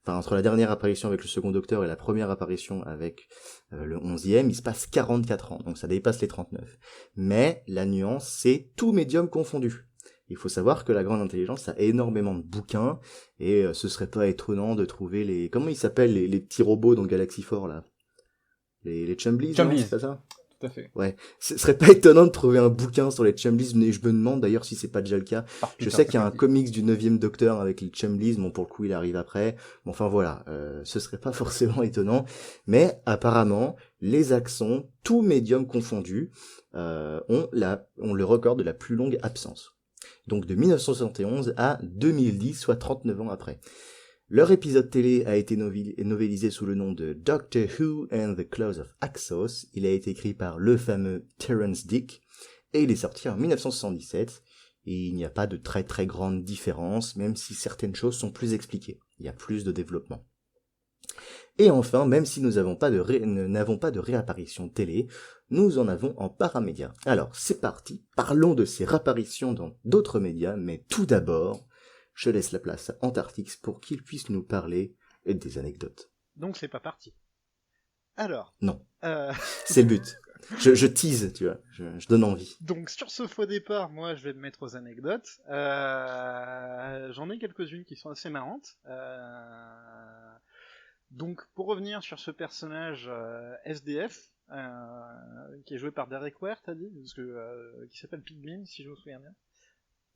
entre la dernière apparition avec le second Docteur et la première apparition avec le 11e, il se passe 44 ans, donc ça dépasse les 39. Mais, la nuance, c'est tout médium confondu. Il faut savoir que la Grande Intelligence a énormément de bouquins, et ce serait pas étonnant de trouver les... Comment ils s'appellent les petits robots dans Galaxy 4, là? Les Chumblies, non, c'est pas ça? Tout à fait. Ouais. Ce serait pas étonnant de trouver un bouquin sur les Chumblies, mais je me demande d'ailleurs si c'est pas déjà le cas. Je sais qu'il y a un comics du 9e Docteur avec les Chumblies, bon pour le coup il arrive après. Bon, enfin voilà, ce serait pas forcément étonnant, mais apparemment, les Axons, tous médiums confondus, ont le record de la plus longue absence. Donc de 1971 à 2010, soit 39 ans après. Leur épisode télé a été novélisé sous le nom de Doctor Who and the Claws of Axos. Il a été écrit par le fameux Terrance Dick, et il est sorti en 1977, et il n'y a pas de très très grande différence, même si certaines choses sont plus expliquées. Il y a plus de développement. Et enfin, même si nous n'avons pas de réapparition télé, nous en avons en paramédias. Alors, c'est parti, parlons de ces réapparitions dans d'autres médias, mais tout d'abord, je laisse la place à Antartix pour qu'il puisse nous parler des anecdotes. Donc c'est pas parti. Alors. Non. C'est le but. Je tease, tu vois, je donne envie. Donc sur ce faux départ, moi je vais me mettre aux anecdotes. J'en ai quelques-unes qui sont assez marrantes. Donc pour revenir sur ce personnage SDF, qui est joué par Derek Ware, t'as dit, parce que qui s'appelle Pigbean, si je me souviens bien.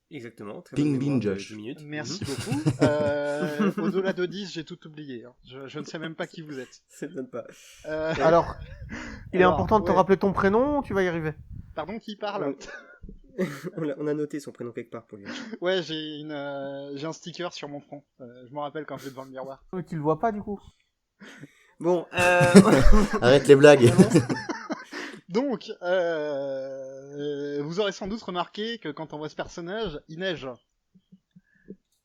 Exactement. Très Ping bonne mémoire Bean de Josh. 10 minutes. Merci beaucoup. Au-delà de 10, j'ai tout oublié. Hein. Je ne sais même pas qui vous êtes. Ça ne donne pas. Alors, il est Alors, important de te ouais. rappeler ton prénom ou tu vas y arriver? Pardon, qui parle? On a noté son prénom quelque part pour lui. Ouais, j'ai un sticker sur mon front. Je m'en rappelle quand je vais devant le miroir. Tu le vois pas du coup? Bon, Arrête les blagues. Donc, vous aurez sans doute remarqué que quand on voit ce personnage, il neige.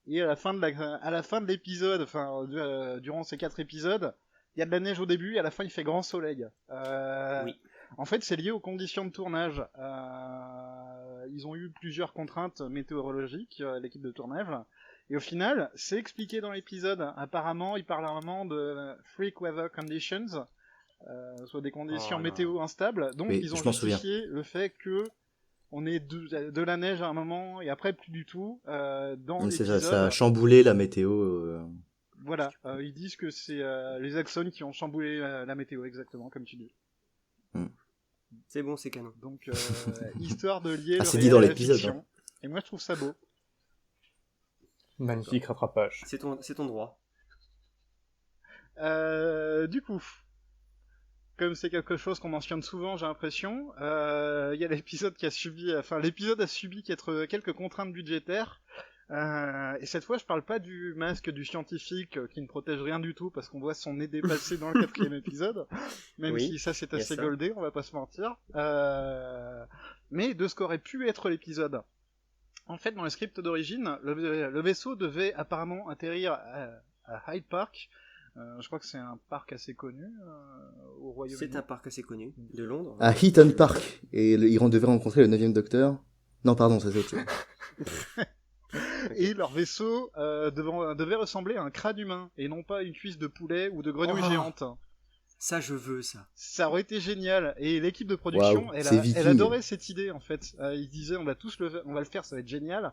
Et à la fin de l'épisode, durant ces 4 épisodes, il y a de la neige au début et à la fin il fait grand soleil. Oui. En fait, c'est lié aux conditions de tournage. Ils ont eu plusieurs contraintes météorologiques, l'équipe de tournage. Et au final, c'est expliqué dans l'épisode. Apparemment, il parle vraiment de freak weather conditions, soit des conditions météo instables. Donc, oui, ils ont justifié le fait que on ait de la neige à un moment et après plus du tout dans l'épisode. Ça a chamboulé la météo. Voilà, ils disent que c'est les Axons qui ont chamboulé la météo, exactement, comme tu dis. C'est bon, c'est canon. Donc, histoire de lier le c'est réel dit dans à la l'épisode, fiction. hein. Et moi, je trouve ça beau. Magnifique rattrapage. C'est ton droit. Du coup, comme c'est quelque chose qu'on mentionne souvent, j'ai l'impression, il y a l'épisode l'épisode a subi quelques contraintes budgétaires. Et cette fois, je parle pas du masque du scientifique qui ne protège rien du tout parce qu'on voit son nez dépasser dans le 4e épisode, même si ça c'est assez goldé, on va pas se mentir. Mais de ce qu'aurait pu être l'épisode. En fait, dans le script d'origine, le vaisseau devait apparemment atterrir à Hyde Park. Je crois que c'est un parc assez connu au Royaume-Uni. C'est un parc assez connu de Londres. À Heaton Park. Et il devait rencontrer le 9e docteur. Non, pardon, ça c'est autre chose. Et leur vaisseau devait ressembler à un crâne humain, et non pas une cuisse de poulet ou de grenouille géante. Ça, je veux ça. Ça aurait été génial. Et l'équipe de production, Waouh, elle adorait cette idée en fait. Ils disaient on va le faire, ça va être génial.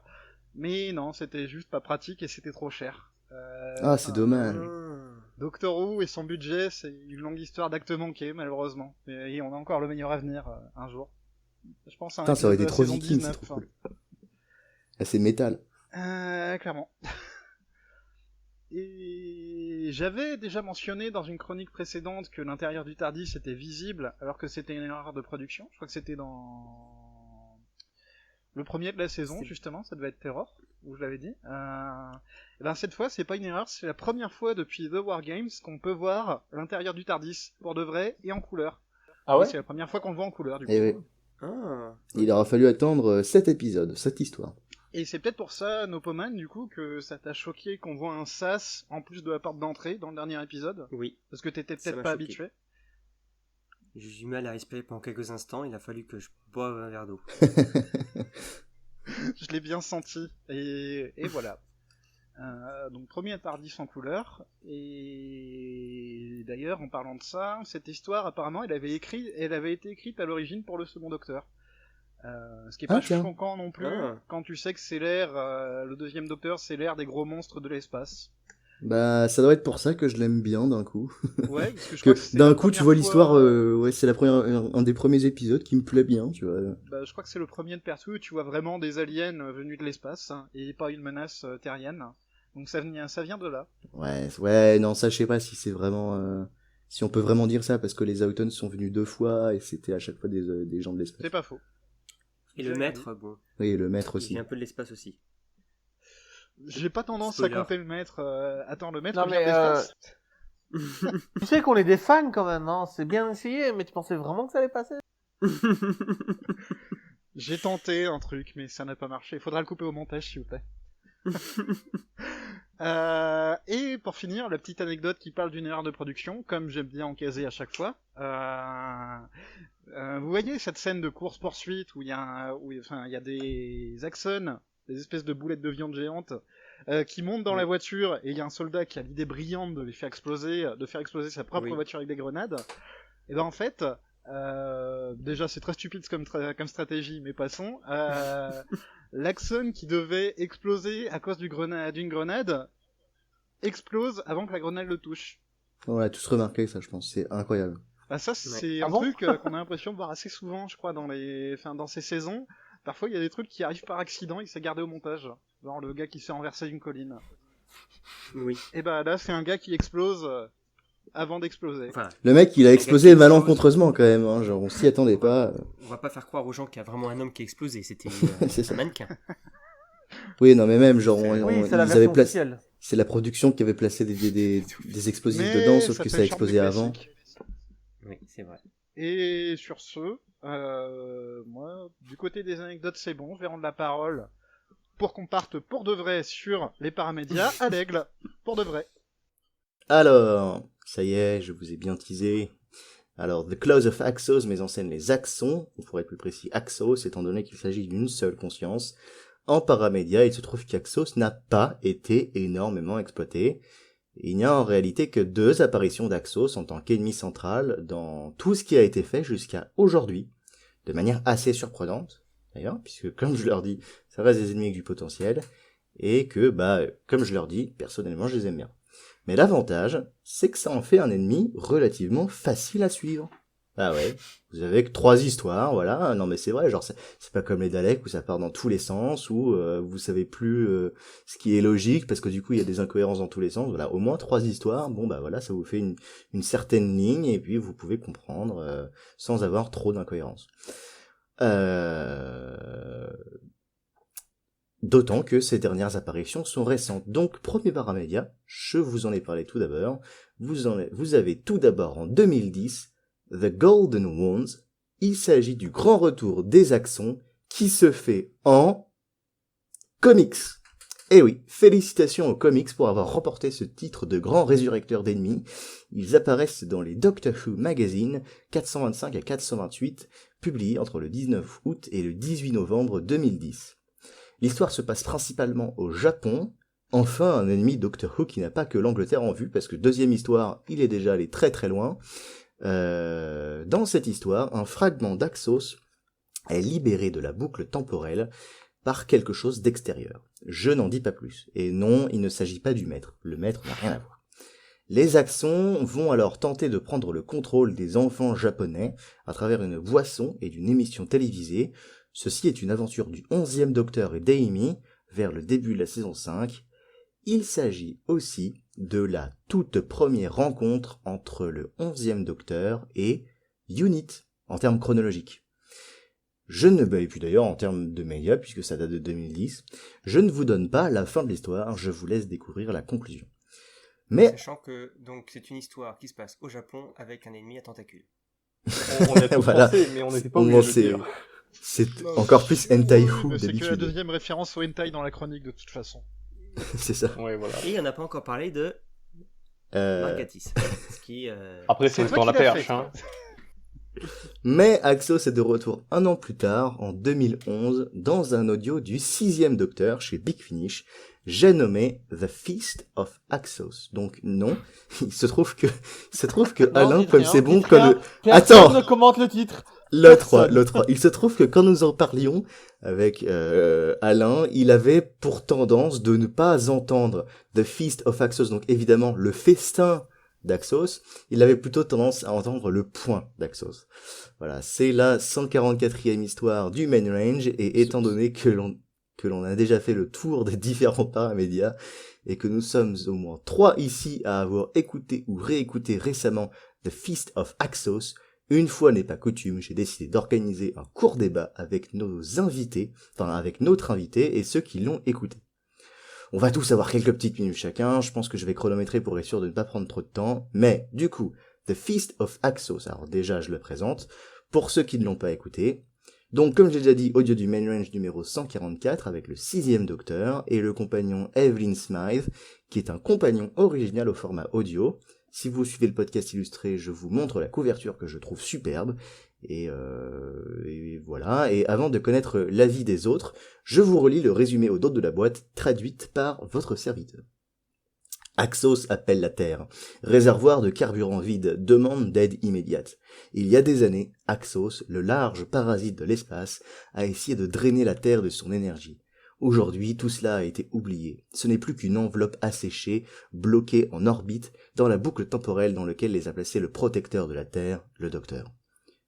Mais non, c'était juste pas pratique et c'était trop cher. C'est dommage. Doctor Who et son budget, c'est une longue histoire d'actes manqués malheureusement. Et on a encore le meilleur avenir un jour. Je pense à un Putain, ça aurait été épisode de trop la saison viking, 19, c'est trop cool. Ah, c'est métal. Clairement. Et j'avais déjà mentionné dans une chronique précédente que l'intérieur du TARDIS était visible alors que c'était une erreur de production. Je crois que c'était dans le premier de la saison, justement, ça devait être Terror, où je l'avais dit. Et ben cette fois, c'est pas une erreur, c'est la première fois depuis The War Games qu'on peut voir l'intérieur du TARDIS pour de vrai et en couleur. Ah ouais? C'est la première fois qu'on le voit en couleur, du coup. Et oui. Ah. Il aura fallu attendre 7 épisodes, cette histoire. Et c'est peut-être pour ça, Nopoman, du coup, que ça t'a choqué qu'on voit un sas en plus de la porte d'entrée dans le dernier épisode. Oui. Parce que t'étais Ça peut-être m'a pas choqué. habitué. J'ai eu du mal à respirer pendant quelques instants. Il a fallu que je boive un verre d'eau. Je l'ai bien senti. Et voilà. Donc premier TARDIS en couleur. Et d'ailleurs, en parlant de ça, cette histoire, apparemment, elle avait été écrite à l'origine pour le second Docteur. Ce qui est pas tiens. choquant non plus, quand tu sais que c'est l'ère, le deuxième Docteur, c'est l'ère des gros monstres de l'espace. Bah, ça doit être pour ça que je l'aime bien d'un coup. Ouais, parce que je Que crois que c'est d'un la coup, tu première vois fois- l'histoire, c'est un des premiers épisodes qui me plaît bien, tu vois. Bah, je crois que c'est le premier de perso où tu vois vraiment des aliens venus de l'espace, hein, et pas une menace terrienne. Donc ça vient de là. Ouais, non, ça, je sais pas si c'est vraiment, si on peut vraiment dire ça, parce que les Autons sont venus 2 fois, et c'était à chaque fois des gens de l'espace. C'est pas faux. Et J'ai le regardé. maître, bon, Oui, et le maître il aussi. vient un peu de l'espace aussi. J'ai pas tendance Spoiler. à compter le maître. Attends, le maître Non, vient mais, de l'espace. Tu sais qu'on est des fans quand même, hein. C'est bien essayé, mais tu pensais vraiment que ça allait passer? J'ai tenté un truc, mais ça n'a pas marché. Il faudra le couper au montage, s'il vous plaît. Et pour finir, la petite anecdote qui parle d'une erreur de production, comme j'aime bien en caser à chaque fois. Vous voyez cette scène de course-poursuite où il y a des Axons, des espèces de boulettes de viande géantes, qui montent dans la voiture, et il y a un soldat qui a l'idée brillante de faire exploser sa propre voiture avec des grenades. Et ben en fait, déjà c'est très stupide comme stratégie, mais passons. L'Axon qui devait exploser à cause d'une grenade explose avant que la grenade le touche. On a tous remarqué ça, je pense. C'est incroyable. Bah ça c'est Ah un bon truc qu'on a l'impression de voir assez souvent, je crois, dans ces saisons. Parfois il y a des trucs qui arrivent par accident et que c'est gardé au montage. Genre le gars qui s'est renversé d'une colline. Oui. Et bah là c'est un gars qui explose avant d'exploser. Enfin, Le mec, il a Le explosé gars qui malencontreusement quand même, hein. Genre, on s'y attendait pas. on va pas faire croire aux gens qu'il y a vraiment un homme qui a explosé. C'était C'est ça. un mannequin. Oui, non, mais même, genre, Oui, c'est ils la avaient version placé. officielle. C'est la production qui avait placé des explosifs Mais dedans, sauf que fait ça a le charme explosé du avant. classique. Oui, c'est vrai. Et sur ce, moi, du côté des anecdotes, c'est bon. Je vais rendre la parole pour qu'on parte pour de vrai sur les paramédias à l'aigle. Pour de vrai. Alors, ça y est, je vous ai bien teasé. Alors, The Claws of Axos met en scène les Axons, ou pour être plus précis, Axos, étant donné qu'il s'agit d'une seule conscience. En paramédia, il se trouve qu'Axos n'a pas été énormément exploité. Il n'y a en réalité que 2 apparitions d'Axos en tant qu'ennemi central dans tout ce qui a été fait jusqu'à aujourd'hui, de manière assez surprenante, d'ailleurs, puisque comme je leur dis, ça reste des ennemis avec du potentiel, et que, comme je leur dis, personnellement, je les aime bien. Mais l'avantage, c'est que ça en fait un ennemi relativement facile à suivre. Ah ouais, vous avez que 3 histoires, voilà. Non mais c'est vrai, genre c'est pas comme les Daleks où ça part dans tous les sens, où vous savez plus ce qui est logique parce que du coup il y a des incohérences dans tous les sens. Voilà, au moins 3 histoires. Bon bah voilà, ça vous fait une certaine ligne et puis vous pouvez comprendre sans avoir trop d'incohérences. D'autant que ces dernières apparitions sont récentes. Donc, premier paramédia, je vous en ai parlé tout d'abord. Vous avez tout d'abord en 2010 The Golden Wands. Il s'agit du grand retour des Axons qui se fait en comics. Eh oui, félicitations aux comics pour avoir remporté ce titre de grand résurrecteur d'ennemis. Ils apparaissent dans les Doctor Who Magazine 425 à 428, publiés entre le 19 août et le 18 novembre 2010. L'histoire se passe principalement au Japon. Enfin, un ennemi Doctor Who qui n'a pas que l'Angleterre en vue, parce que deuxième histoire, il est déjà allé très très loin. Dans cette histoire, un fragment d'Axos est libéré de la boucle temporelle par quelque chose d'extérieur. Je n'en dis pas plus. Et non, il ne s'agit pas du maître. Le maître n'a rien à voir. Les Axons vont alors tenter de prendre le contrôle des enfants japonais à travers une boisson et d'une émission télévisée. Ceci est une aventure du 11e Docteur et d'Amy vers le début de la saison 5. Il s'agit aussi de la toute première rencontre entre le 11e Docteur et Unit, en termes chronologiques. Et puis d'ailleurs en termes de médias, puisque ça date de 2010, je ne vous donne pas la fin de l'histoire, je vous laisse découvrir la conclusion. Mais Sachant que donc c'est une histoire qui se passe au Japon avec un ennemi à tentacules. On y a tout Voilà. pensé, mais on n'était pas Au obligé moins, de le c'est dire. c'est encore plus hentai Oui, Who mais c'est que la d'habitude. deuxième référence au hentai dans la chronique de toute façon. C'est ça. Ouais, voilà. Et on n'a pas encore parlé de Euh, Margatis, ce qui Après, C'est c'est toi dans la qui l'as perche, fait. hein. Mais Axos est de retour un an plus tard, en 2011, dans un audio du 6e Docteur chez Big Finish. J'ai nommé The Feast of Axos. Donc non, il se trouve que Non, Alain, dites comme rien, c'est bon, dites quand rien. le... Personne Attends. ne commente le titre. Le 3. Il se trouve que quand nous en parlions avec Alain, il avait pour tendance de ne pas entendre The Feast of Axos, donc évidemment le festin d'Axos, il avait plutôt tendance à entendre le point d'Axos. Voilà, c'est la 144e histoire du Main Range, et étant donné que l'on a déjà fait le tour des différents paramédias, et que nous sommes au moins 3 ici à avoir écouté ou réécouté récemment The Feast of Axos, une fois n'est pas coutume, j'ai décidé d'organiser un court débat avec nos invités, enfin avec notre invité et ceux qui l'ont écouté. On va tous avoir quelques petites minutes chacun, je pense que je vais chronométrer pour être sûr de ne pas prendre trop de temps, mais du coup, The Feast of Axos, alors déjà je le présente, pour ceux qui ne l'ont pas écouté. Donc comme j'ai déjà dit, audio du Main Range numéro 144 avec le 6e Docteur et le compagnon Evelyn Smythe, qui est un compagnon original au format audio. Si vous suivez le podcast illustré, je vous montre la couverture que je trouve superbe. Et voilà. Et avant de connaître l'avis des autres, je vous relis le résumé au dos de la boîte, traduite par votre serviteur. Axos appelle la Terre. Réservoir de carburant vide, demande d'aide immédiate. Il y a des années, Axos, le large parasite de l'espace, a essayé de drainer la Terre de son énergie. Aujourd'hui, tout cela a été oublié. Ce n'est plus qu'une enveloppe asséchée, bloquée en orbite, dans la boucle temporelle dans laquelle les a placés le protecteur de la Terre, le Docteur.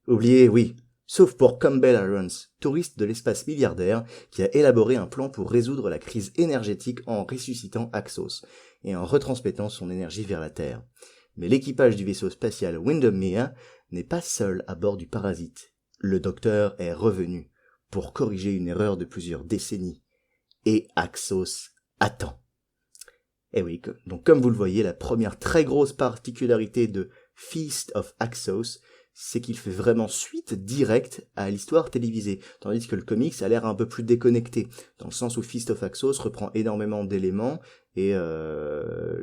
Oublié, oui. Sauf pour Campbell Irons, touriste de l'espace milliardaire, qui a élaboré un plan pour résoudre la crise énergétique en ressuscitant Axos, et en retransmettant son énergie vers la Terre. Mais l'équipage du vaisseau spatial Windermere n'est pas seul à bord du parasite. Le Docteur est revenu, pour corriger une erreur de plusieurs décennies. Et Axos attend. Et oui, donc comme vous le voyez, la première très grosse particularité de Feast of Axos, c'est qu'il fait vraiment suite directe à l'histoire télévisée, tandis que le comics a l'air un peu plus déconnecté, dans le sens où Feast of Axos reprend énormément d'éléments, et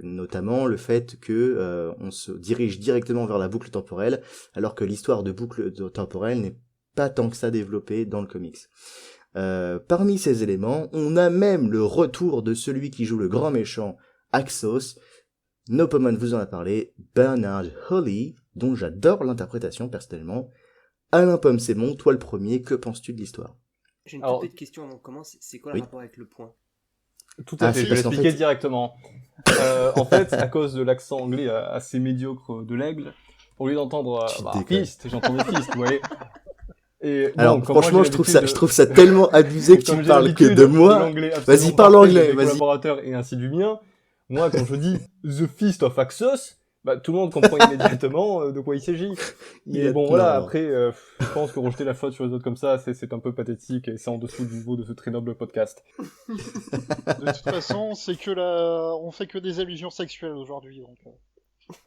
notamment le fait que on se dirige directement vers la boucle temporelle, alors que l'histoire de boucle temporelle n'est pas tant que ça développée dans le comics. Parmi ces éléments, on a même le retour de celui qui joue le grand méchant Axos. Nopomon vous en a parlé, Bernard Hawley, dont j'adore l'interprétation personnellement. Alain Pomme-Sémon, toi le premier, que penses-tu de l'histoire? J'ai une Alors- toute petite question avant qu'on commence. C'est quoi Oui. le rapport avec le point? Tout à Ah, fait, c'est je vais parce qu'en l'expliquer fait- directement. En fait, à cause de l'accent anglais assez médiocre de l'aigle, au lieu d'entendre Tu déconnes. Fist, j'entendais Fist, vous voyez. Et Alors bon, comme moi, franchement, j'ai je l'habitude trouve ça tellement abusé que comme tu j'ai parles que l'habitude de moi. l'anglais absolument Vas-y, parle parfait de anglais, mes vas-y. collaborateurs et ainsi du mien, moi, quand je dis The Feast of Axos, bah, tout le monde comprend immédiatement de quoi il s'agit. Il Mais a- bon, voilà, non. après, je pense que rejeter la faute sur les autres comme ça, c'est un peu pathétique et c'est en dessous du niveau de ce très noble podcast. De toute façon, on fait que des allusions sexuelles aujourd'hui, donc.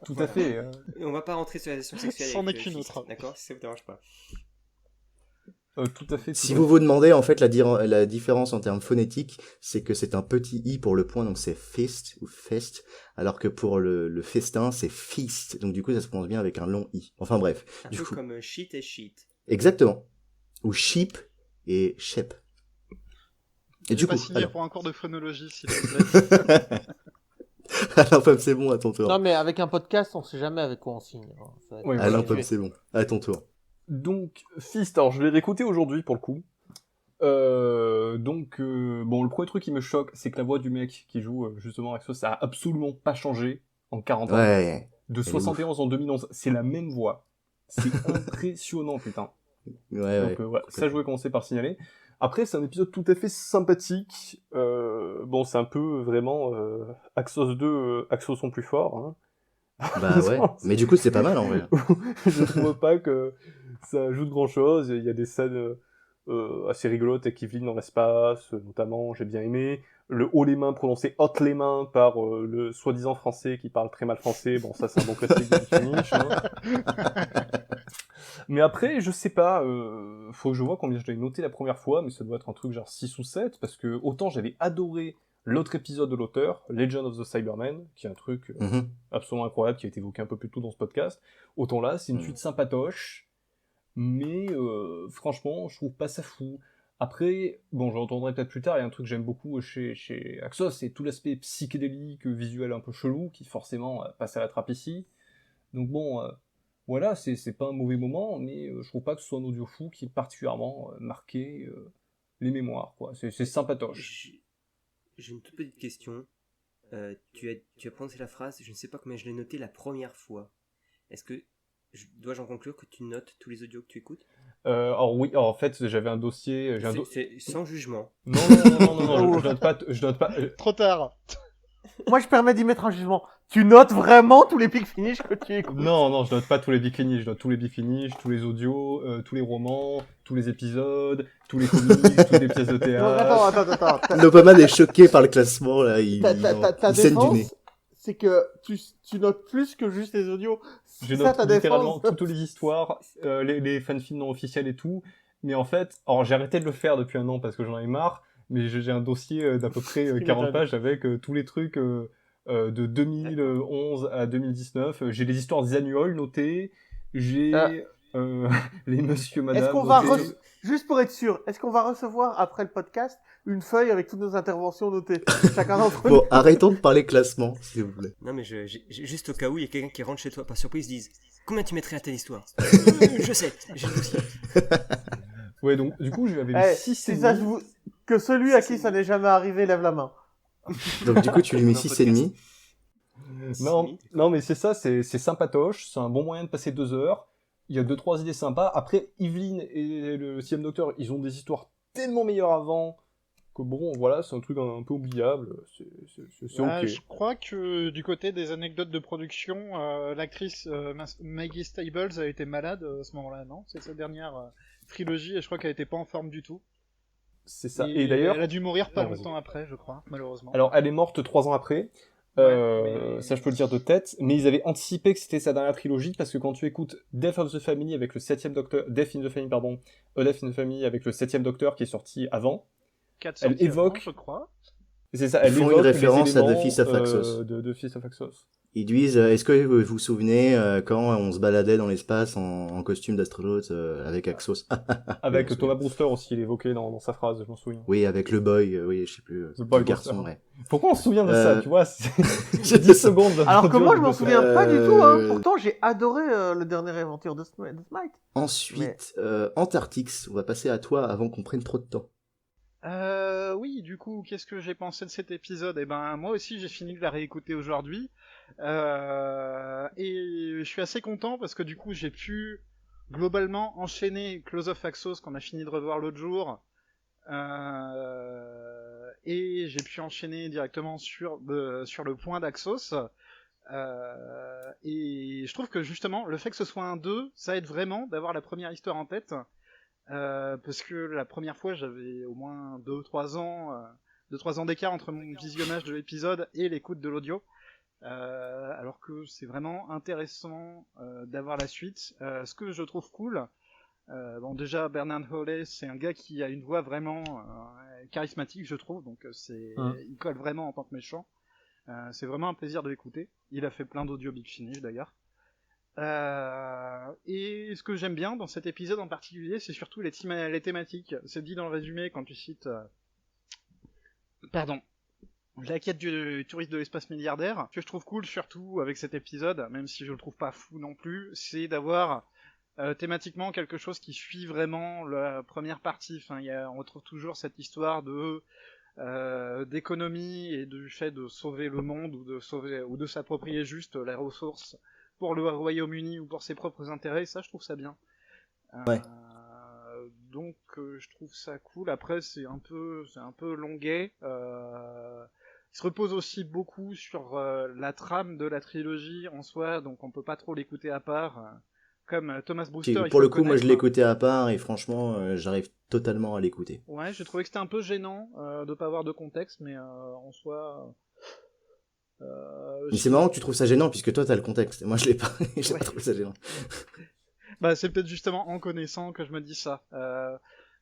Tout à fait. Et on va pas rentrer sur la question sexuelle. C'en avec est qu'une Fist, autre. D'accord, si ça vous dérange pas. Tout à fait. Si vous vous demandez, en fait, la différence en termes phonétiques, c'est que c'est un petit i pour le point, donc c'est fist ou fest, alors que pour le festin, c'est feast. Donc du coup, ça se prononce bien avec un long i. Enfin bref. Un Du peu coup, comme shit et shit. exactement. Ou sheep et shep. Et du Pas coup, signé alors. pour un cours de phonologie, s'il te plaît. Alors, Pam, c'est bon, à ton tour. Non, mais avec un podcast, on sait jamais avec quoi on signe. Hein. Ça va être Oui, Alors, voilà. Pam, c'est bon. À ton tour. Donc, Fist, alors je l'ai réécouté aujourd'hui pour le coup. Bon, le premier truc qui me choque, c'est que la voix du mec qui joue justement Axos, ça a absolument pas changé en 40 ans. Ouais. De elle est 71 en 2011, c'est la même voix. C'est impressionnant, putain. Ouais, Donc, voilà, ça, je voulais commencer par signaler. Après, c'est un épisode tout à fait sympathique. Bon, c'est un peu vraiment Axos 2, Axos sont plus forts. Hein. Bah ouais. Mais du coup, c'est pas mal en vrai. Je trouve pas que ça ajoute grand chose. Il y a des scènes assez rigolotes avec Evelyn dans l'espace, notamment, j'ai bien aimé. Le haut les mains prononcé haute les mains par le soi-disant français qui parle très mal français. Bon, ça, c'est un bon classique de finish. Hein. Mais après, je sais pas, faut que je vois combien je l'ai noté la première fois, mais ça doit être un truc genre 6 ou 7, parce que autant j'avais adoré l'autre épisode de l'auteur, Legend of the Cybermen, qui est un truc Mhm. absolument incroyable, qui a été évoqué un peu plus tôt dans ce podcast. Autant là, c'est une Mhm. suite sympatoche, mais franchement, je trouve pas ça fou. Après, bon, je l'entendrai peut-être plus tard, il y a un truc que j'aime beaucoup chez Axos, c'est tout l'aspect psychédélique, visuel un peu chelou, qui forcément passe à la trappe ici. Donc bon, voilà, c'est pas un mauvais moment, mais je trouve pas que ce soit un audio fou qui ait particulièrement marqué les mémoires, quoi. C'est sympatoche. J'ai une toute petite question. Tu as prononcé la phrase, je ne sais pas combien je l'ai noté la première fois. Est-ce que dois-je en conclure que tu notes tous les audios que tu écoutes? Alors oui, alors, en fait, j'avais un dossier... C'est sans jugement. Non, je note pas... Je note pas Trop tard. Moi, je permets d'y mettre un jugement. Tu notes vraiment tous les pics finish que tu écoutes. non, je note pas tous les big finish, je note tous les big finish, tous les audios, tous les romans, tous les épisodes, tous les comics, toutes les pièces de Non, théâtre. attends. Nopaman est choqué par le classement, là. Il Ta saigne du nez. défense, c'est que tu notes plus que juste les audios. Je Ça, note ta littéralement défense. toutes les histoires, les fanfics non officiels et tout. Mais en fait, alors j'ai arrêté de le faire depuis un an parce que j'en ai marre, mais j'ai un dossier d'à peu près 40 pages avec tous les trucs de 2011 à 2019. J'ai les histoires des annuals notées, j'ai les monsieur, madame Est-ce qu'on va notés. juste pour être sûr, est-ce qu'on va recevoir après le podcast une feuille avec toutes nos interventions notées, chacun d'entre nous? Bon, arrêtons de parler classement, s'il vous plaît. Non mais juste au cas où il y a quelqu'un qui rentre chez toi par surprise, dise combien tu mettrais à telle histoire? Je sais, j'ai le dossier. Ouais, donc du coup, j'avais mis 6 Si ça que celui à qui ça n'est jamais arrivé lève la main. Donc du coup, tu lui mets Dans un 6,5. Non, mais c'est ça, c'est sympatoche, c'est un bon moyen de passer 2 heures. Il y a 2-3 idées sympas. Après, Evelyn et le 6ème Docteur, ils ont des histoires tellement meilleures avant que bon, voilà, c'est un truc un peu oubliable. C'est ok. Je crois que du côté des anecdotes de production, l'actrice Maggie Stables a été malade à ce moment-là, non? C'est sa dernière trilogie et je crois qu'elle était pas en forme du tout. C'est ça. Et d'ailleurs, elle a dû mourir pas Non, longtemps après, je crois, malheureusement. alors elle est morte 3 ans après. Ouais, mais- Ça, je peux le dire de tête. Mais ils avaient anticipé que c'était sa dernière trilogie parce que quand tu écoutes Death of the Family avec le 7ème Docteur, Death in the Family, pardon, Death in the Family avec le 7ème Docteur qui est sorti avant. 4 Elle sorties évoque- avant, je crois. C'est ça, Ils elle font évoque une référence les à The éléments, Feast of Axos. de Feast of Axos. Ils disent, est-ce que vous vous souvenez quand on se baladait dans l'espace en costume d'astronaute avec Axos? Avec Oui, Thomas Brewster aussi, il est évoqué dans sa phrase, je m'en souviens. Oui, avec le boy, oui, je sais plus. The boy le garçon, Brewster. ouais. Pourquoi on se souvient de ça, Euh, tu vois? C'est Je 10 secondes. Alors que moi, je m'en de- souviens pas du tout, hein. Euh, Pourtant, j'ai adoré le dernier aventure de Smite. Ensuite, Antarctix, on va passer à toi avant qu'on prenne trop de temps. Oui, du coup, qu'est-ce que j'ai pensé de cet épisode? Eh ben, moi aussi, j'ai fini de la réécouter aujourd'hui. Et je suis assez content parce que du coup, j'ai pu globalement enchaîner Close of Axos qu'on a fini de revoir l'autre jour. Et j'ai pu enchaîner directement sur le point d'Axos. Et je trouve que justement, le fait que ce soit un 2, ça aide vraiment d'avoir la première histoire en tête. Parce que la première fois, j'avais au moins 2-3 ans d'écart entre mon visionnage de l'épisode et l'écoute de l'audio. Alors que c'est vraiment intéressant d'avoir la suite. Ce que je trouve cool, Bon, déjà, Bernard Hawley, c'est un gars qui a une voix vraiment charismatique, je trouve, donc il colle vraiment en tant que méchant. C'est vraiment un plaisir de l'écouter. Il a fait plein d'audio Big Finish, d'ailleurs. Et ce que j'aime bien dans cet épisode en particulier, c'est surtout les thématiques. C'est dit dans le résumé quand tu cites... Pardon. La quête du touriste de l'espace milliardaire. Ce que je trouve cool, surtout avec cet épisode, même si je le trouve pas fou non plus, c'est d'avoir thématiquement quelque chose qui suit vraiment la première partie. Enfin, on retrouve toujours cette histoire d'économie et du fait de sauver le monde ou de s'approprier juste les ressources pour le Royaume-Uni ou pour ses propres intérêts. Ça, je trouve ça bien. Ouais. Donc, je trouve ça cool. Après, c'est un peu longuet. Il se repose aussi beaucoup sur la trame de la trilogie en soi, donc on peut pas trop l'écouter à part. Comme Thomas Brewster. Pour le coup, moi je l'écoutais à part et franchement, j'arrive totalement à l'écouter. Ouais, j'ai trouvé que c'était un peu gênant de pas avoir de contexte, mais en soi. Mais c'est marrant que tu trouves ça gênant puisque toi t'as le contexte. Et moi je l'ai pas, j'ai pas trouvé ça gênant. Bah c'est peut-être justement en connaissant que je me dis ça.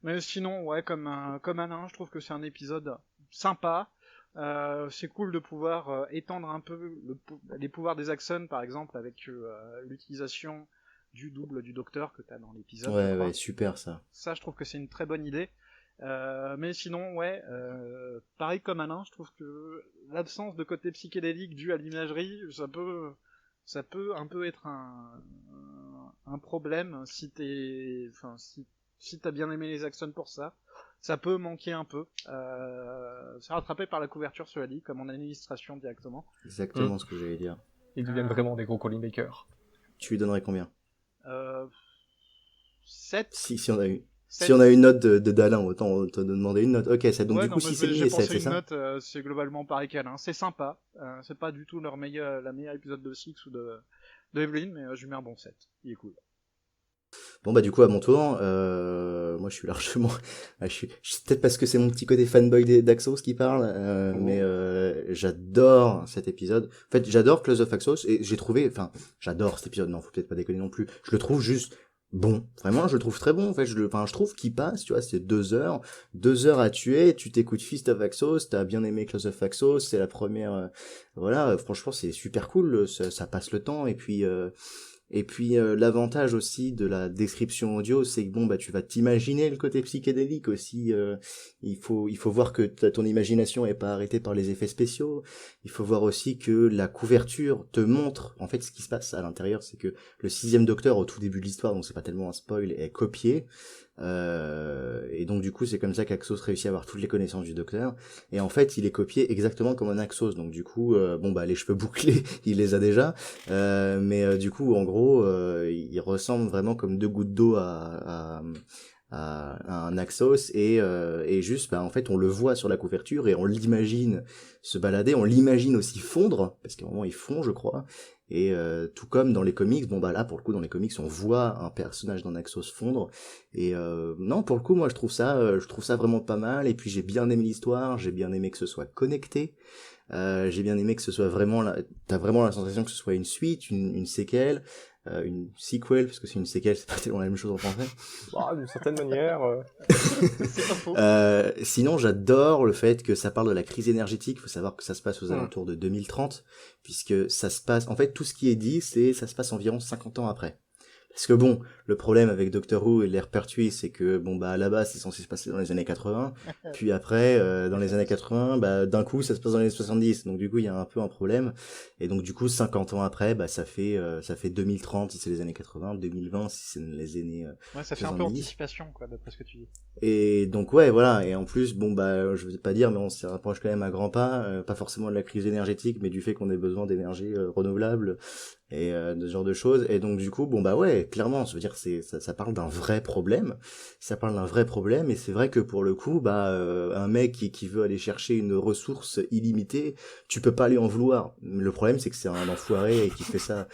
Mais sinon, ouais, comme Alain, je trouve que c'est un épisode sympa. C'est cool de pouvoir étendre un peu les pouvoirs des Axons, par exemple, avec l'utilisation du double du docteur que t'as dans l'épisode. Ouais, super ça. Ça, je trouve que c'est une très bonne idée. Mais sinon, ouais, pareil comme Alain, je trouve que l'absence de côté psychédélique dû à l'imagerie, ça peut un peu être un problème si t'as bien aimé les Axons pour ça. Ça peut manquer un peu. C'est rattrapé par la couverture, cela dit, comme en administration directement. Exactement ce que j'allais dire. Ils deviennent vraiment des gros calling makers. Tu lui donnerais combien 7. Si on a eu. 7. Si on a une note de Dalin, autant te demander une note. Ok, ça donc ouais, du coup 6,5 et 7, c'est ça? Une note, c'est globalement pareil qu'Alain. C'est sympa. C'est pas du tout la meilleure épisode de Six ou de Evelyn, mais je lui mets un bon 7. Il est cool. Bon bah du coup à mon tour, moi je suis largement, c'est peut-être parce que c'est mon petit côté fanboy d'Axos qui parle, mais j'adore cet épisode. En fait j'adore Close of Axos et j'adore cet épisode. Non, faut peut-être pas déconner non plus. Je le trouve juste bon, vraiment je le trouve très bon. En fait je trouve qu'il passe, tu vois, c'est 2 heures à tuer. Tu t'écoutes Fist of Axos, t'as bien aimé Close of Axos, c'est la première, voilà, franchement c'est super cool, ça passe le temps et puis l'avantage aussi de la description audio, c'est que bon bah tu vas t'imaginer le côté psychédélique aussi. Il faut voir que ton imagination est pas arrêtée par les effets spéciaux. Il faut voir aussi que la couverture te montre en fait ce qui se passe à l'intérieur, c'est que le 6e docteur au tout début de l'histoire, donc c'est pas tellement un spoil, est copié. Et donc du coup c'est comme ça qu'Axos réussit à avoir toutes les connaissances du docteur et en fait il est copié exactement comme un Axos, donc du coup bon bah les cheveux bouclés il les a déjà, mais du coup en gros il ressemble vraiment comme 2 gouttes d'eau à un Axos et juste bah en fait on le voit sur la couverture et on l'imagine se balader, on l'imagine aussi fondre parce qu'à un moment il fond je crois. Et tout comme dans les comics, bon bah là pour le coup dans les comics on voit un personnage d'un Axos fondre et non pour le coup moi je trouve ça vraiment pas mal et puis j'ai bien aimé l'histoire, j'ai bien aimé que ce soit connecté, j'ai bien aimé que ce soit vraiment t'as vraiment la sensation que ce soit une suite, une séquelle, une sequel parce que c'est une séquelle, c'est pas tellement la même chose en français. Bah, d'une certaine manière. C'est pas faux. Sinon, j'adore le fait que ça parle de la crise énergétique. Il faut savoir que ça se passe aux alentours de 2030, puisque ça se passe. En fait, tout ce qui est dit, ça se passe environ 50 ans après. Parce que bon, le problème avec Doctor Who et l'ère Pertwee, c'est que bon bah à la base c'est censé se passer dans les années 80, puis après dans les années 80, bah d'un coup ça se passe dans les années 70, donc du coup il y a un peu un problème, et donc du coup 50 ans après, bah ça fait 2030 si c'est les années 80, 2020 si c'est les années ouais, ça fait 70. un peu anticipation quoi d'après ce que tu dis. Et donc ouais voilà, et en plus bon bah je vais pas dire mais on se rapproche quand même à grands pas, pas forcément de la crise énergétique mais du fait qu'on ait besoin d'énergie renouvelable et de ce genre de choses, et donc du coup bon bah ouais clairement je veux dire ça parle d'un vrai problème, et c'est vrai que pour le coup bah un mec qui veut aller chercher une ressource illimitée, tu peux pas lui en vouloir. Le problème c'est que c'est un enfoiré et qui fait ça.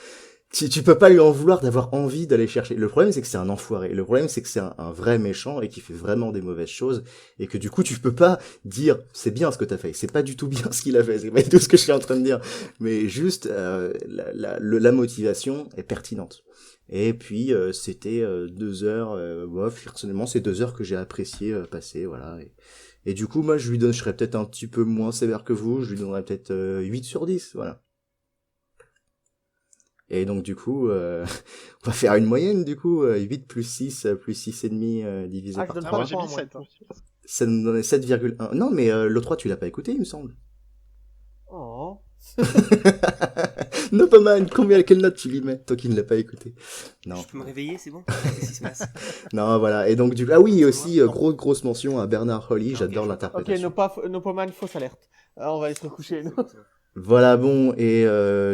Tu peux pas lui en vouloir d'avoir envie d'aller chercher. Le problème c'est que c'est un enfoiré. Le problème c'est que c'est un vrai méchant et qui fait vraiment des mauvaises choses, et que du coup tu peux pas dire c'est bien ce que t'as fait. C'est pas du tout bien ce qu'il a fait. C'est pas du tout ce que je suis en train de dire. Mais juste la motivation est pertinente. Et puis c'était 2 heures. Moi, personnellement, c'est 2 heures que j'ai apprécié passer, voilà. Et du coup, moi, je serais peut-être un petit peu moins sévère que vous. Je lui donnerais peut-être 8 sur 10, voilà. Et donc du coup, on va faire une moyenne du coup, 8 plus 6 plus 6,5 divisé Ah, je par donne Ah, pas moi 3. le j'ai point, mis moi, 7. du coup. Ça nous donnait 7,1. Non mais le 3 tu l'as pas écouté il me semble. Oh. Nopoman, quelle note tu lui mets, toi qui ne l'as pas écouté? Non. Je peux me réveiller, c'est bon? Qu'est-ce qui se passe? Non, voilà. Et donc du coup, ah oui, C'est aussi, moi. grosse mention à Bernard Holly, Ah, ok, j'adore je vois Ok, l'interprétation. Nopoman, fausse alerte. On va aller se coucher, nous. Voilà, bon, et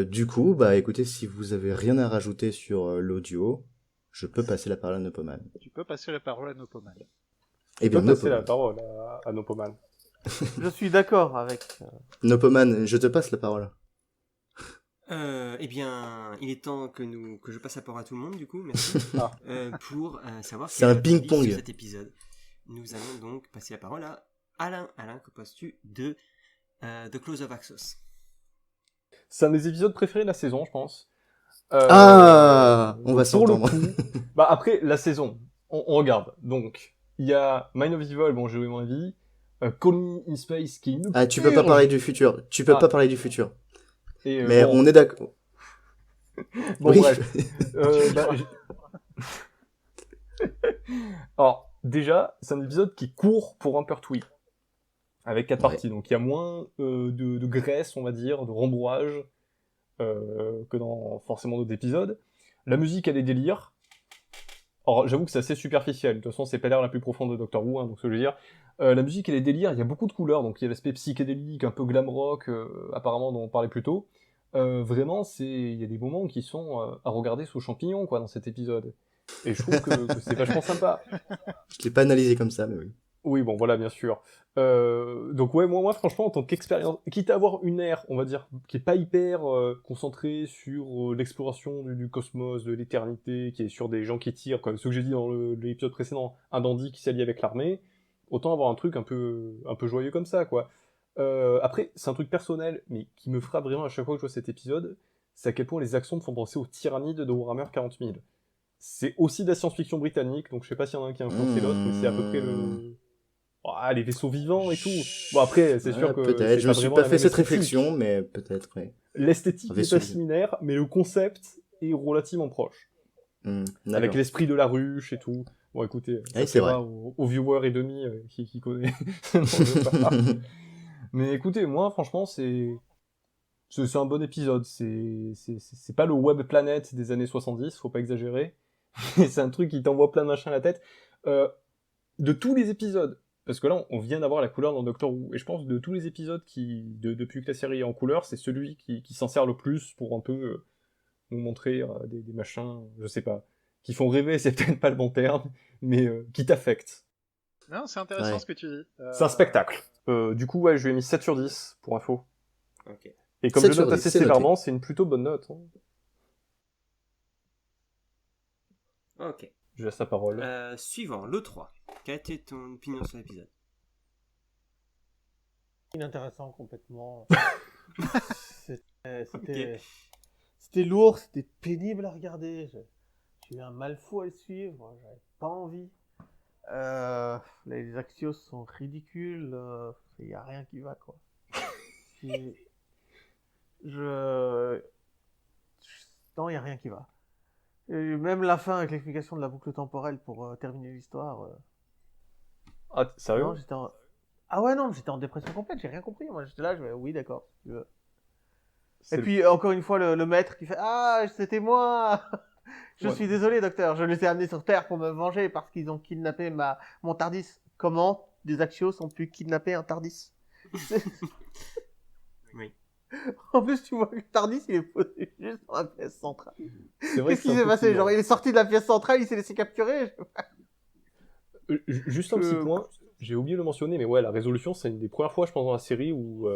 du coup, bah écoutez, si vous avez rien à rajouter sur l'audio, je peux passer la parole à Nopoman. Tu peux passer la parole à Nopoman. Eh Tu peux bien, passer la Nopoman. parole à Nopoman. Je suis d'accord avec... Nopoman, je te passe la parole. Eh bien, il est temps que je passe la parole à tout le monde, du coup, merci. Ah. Pour savoir C'est quel est un votre avis ping-pong. sur cet épisode. Nous allons donc passer la parole à Alain. Alain, que penses-tu de The Close of Axos? C'est un des épisodes préférés de la saison, je pense. On va donc, pour le s'entendre. coup, bah après la saison, on regarde. Donc il y a Mind of Evil, bon j'ai eu mon avis. Call Me in Space qui est une Ah, tu peux pas purge. parler du futur. Tu peux Ah. pas parler du futur. Et, Mais bon, on est d'accord. bon Oui. bref. Bah, alors déjà, c'est un épisode qui court pour un Pertwee avec 4 Ouais. parties. Donc il y a moins de graisse, on va dire, de rembourrage que dans forcément d'autres épisodes. La musique, elle est délire. Alors, j'avoue que c'est assez superficiel. De toute façon, c'est pas l'air la plus profonde de Doctor Who, hein, donc ce que je veux dire. La musique, elle est délire. Il y a beaucoup de couleurs. Donc, il y a l'aspect psychédélique, un peu glam rock, apparemment, dont on parlait plus tôt. Vraiment, il y a des moments qui sont à regarder sous champignon, quoi, dans cet épisode. Et je trouve que c'est vachement sympa. Je l'ai pas analysé comme ça, mais oui. Oui, bon, voilà, bien sûr. Donc ouais, moi, franchement, en tant qu'expérience, quitte à avoir une ère, on va dire, qui est pas hyper concentrée sur l'exploration du cosmos, de l'éternité, qui est sur des gens qui tirent, comme ce que j'ai dit dans l'épisode précédent, un dandy qui s'allie avec l'armée, autant avoir un truc un peu joyeux comme ça, quoi. Après, c'est un truc personnel, mais qui me frappe vraiment à chaque fois que je vois cet épisode, c'est à quel point les accents me font penser aux tyrannides de Warhammer 40 000. C'est aussi de la science-fiction britannique, donc je sais pas s'il y en a un qui a influencé l'autre, mais c'est à peu près le... Ah, les vaisseaux vivants et tout. Bon, après, c'est sûr que peut-être. c'est Je pas me suis vraiment pas la fait même cette esthétique. réflexion, mais peut-être, oui. L'esthétique Un n'est vaisseau pas vivant. similaire, mais le concept est relativement proche. Avec D'accord. l'esprit de la ruche et tout. Bon, écoutez, ça Oui, c'est plaira vrai. aux viewers et demi qui connaissent. Non, je veux pas. Mais écoutez, moi, franchement, c'est un bon épisode. C'est pas le Web Planet des années 70, faut pas exagérer. C'est un truc qui t'envoie plein de machins à la tête. De tous les épisodes, parce que là, on vient d'avoir la couleur dans Doctor Who, et je pense de tous les épisodes depuis que la série est en couleur, c'est celui qui s'en sert le plus pour un peu nous montrer des machins, je sais pas, qui font rêver, c'est peut-être pas le bon terme, mais qui t'affectent. Non, c'est intéressant Ouais. ce que tu dis. C'est un spectacle. Du coup, ouais, je lui ai mis 7 sur 10, pour info. Ok. Et comme 7 je sur note 10, assez c'est noté. sévèrement, c'est une plutôt bonne note. Hein. Ok. Je laisse la parole. Suivant, le 3. Quelle était ton opinion sur l'épisode? Inintéressant complètement. C'était lourd, c'était pénible à regarder. J'ai eu un mal fou à le suivre, j'avais pas envie. Les Axios sont ridicules, il y a rien qui va quoi. Non, il y a rien qui va. Et même la fin avec l'explication de la boucle temporelle pour terminer l'histoire. Ah, sérieux? Non, Ah ouais, non, j'étais en dépression complète, j'ai rien compris. Moi, j'étais là, oui, d'accord. si tu veux. C'est Et puis, encore une fois, le maître qui fait Ah, c'était moi Je Ouais. suis désolé, docteur, je les ai amenés sur Terre pour me venger parce qu'ils ont kidnappé mon Tardis. Comment des Axios ont pu kidnapper un Tardis? Oui. En plus, tu vois que le Tardis, il est posé juste dans la pièce centrale. C'est vrai Qu'est-ce que qui c'est s'est un peu passé? flippant. Genre, il est sorti de la pièce centrale, il s'est laissé capturer. Juste un petit point, j'ai oublié de le mentionner, mais ouais, la résolution, c'est une des premières fois, je pense, dans la série où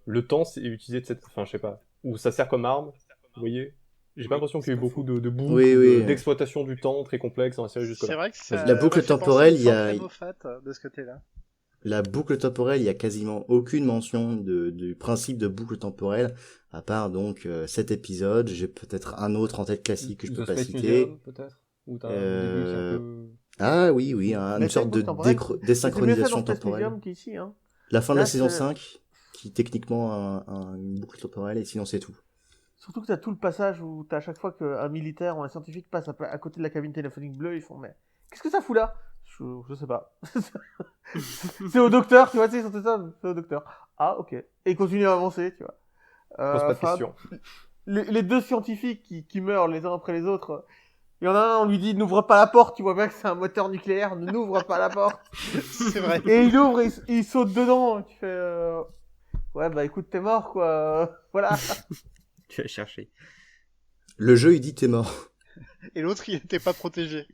le temps est utilisé de cette... Enfin, je sais pas, où ça sert comme arme, vous voyez? J'ai pas l'impression qu'il y ait eu beaucoup de boucles, Oui. d'exploitation du temps très complexe dans la série C'est jusque-là. vrai que ça La boucle m'a fait penser temporelle, une il y a- centrale Moffat, de ce côté-là. la boucle temporelle, il y a quasiment aucune mention du principe de boucle temporelle, à part donc cet épisode. J'ai peut-être un autre en tête classique que je The peux pas Space citer. Museum, peut-être. Ou t'as au début, c'est un peu... Ah oui, une Mais sorte c'est de une boucle temporelle. C'est mieux fait désynchronisation dans Space temporelle. Museum qu'ici, hein. La fin de Là, la saison c'est- 5, qui techniquement a une boucle temporelle, et sinon c'est tout. Surtout que t'as tout le passage où t'as à chaque fois qu'un militaire ou un scientifique passe à côté de la cabine téléphonique bleue, ils font mais qu'est-ce que ça fout là? Je sais pas. C'est au docteur, tu vois, tu sais, ils sont tout ça, c'est au docteur. Ah ok. Et ils continuent à avancer, tu vois. Pose pas de Enfin, questions. les deux scientifiques qui meurent les uns après les autres, il y en a un, on lui dit n'ouvre pas la porte, tu vois bien que c'est un moteur nucléaire, n'ouvre pas la porte. C'est vrai. Et il ouvre, il saute dedans, tu fais ouais bah écoute t'es mort quoi, voilà. Tu vas chercher. Le jeu, il dit t'es mort. Et l'autre, il était pas protégé.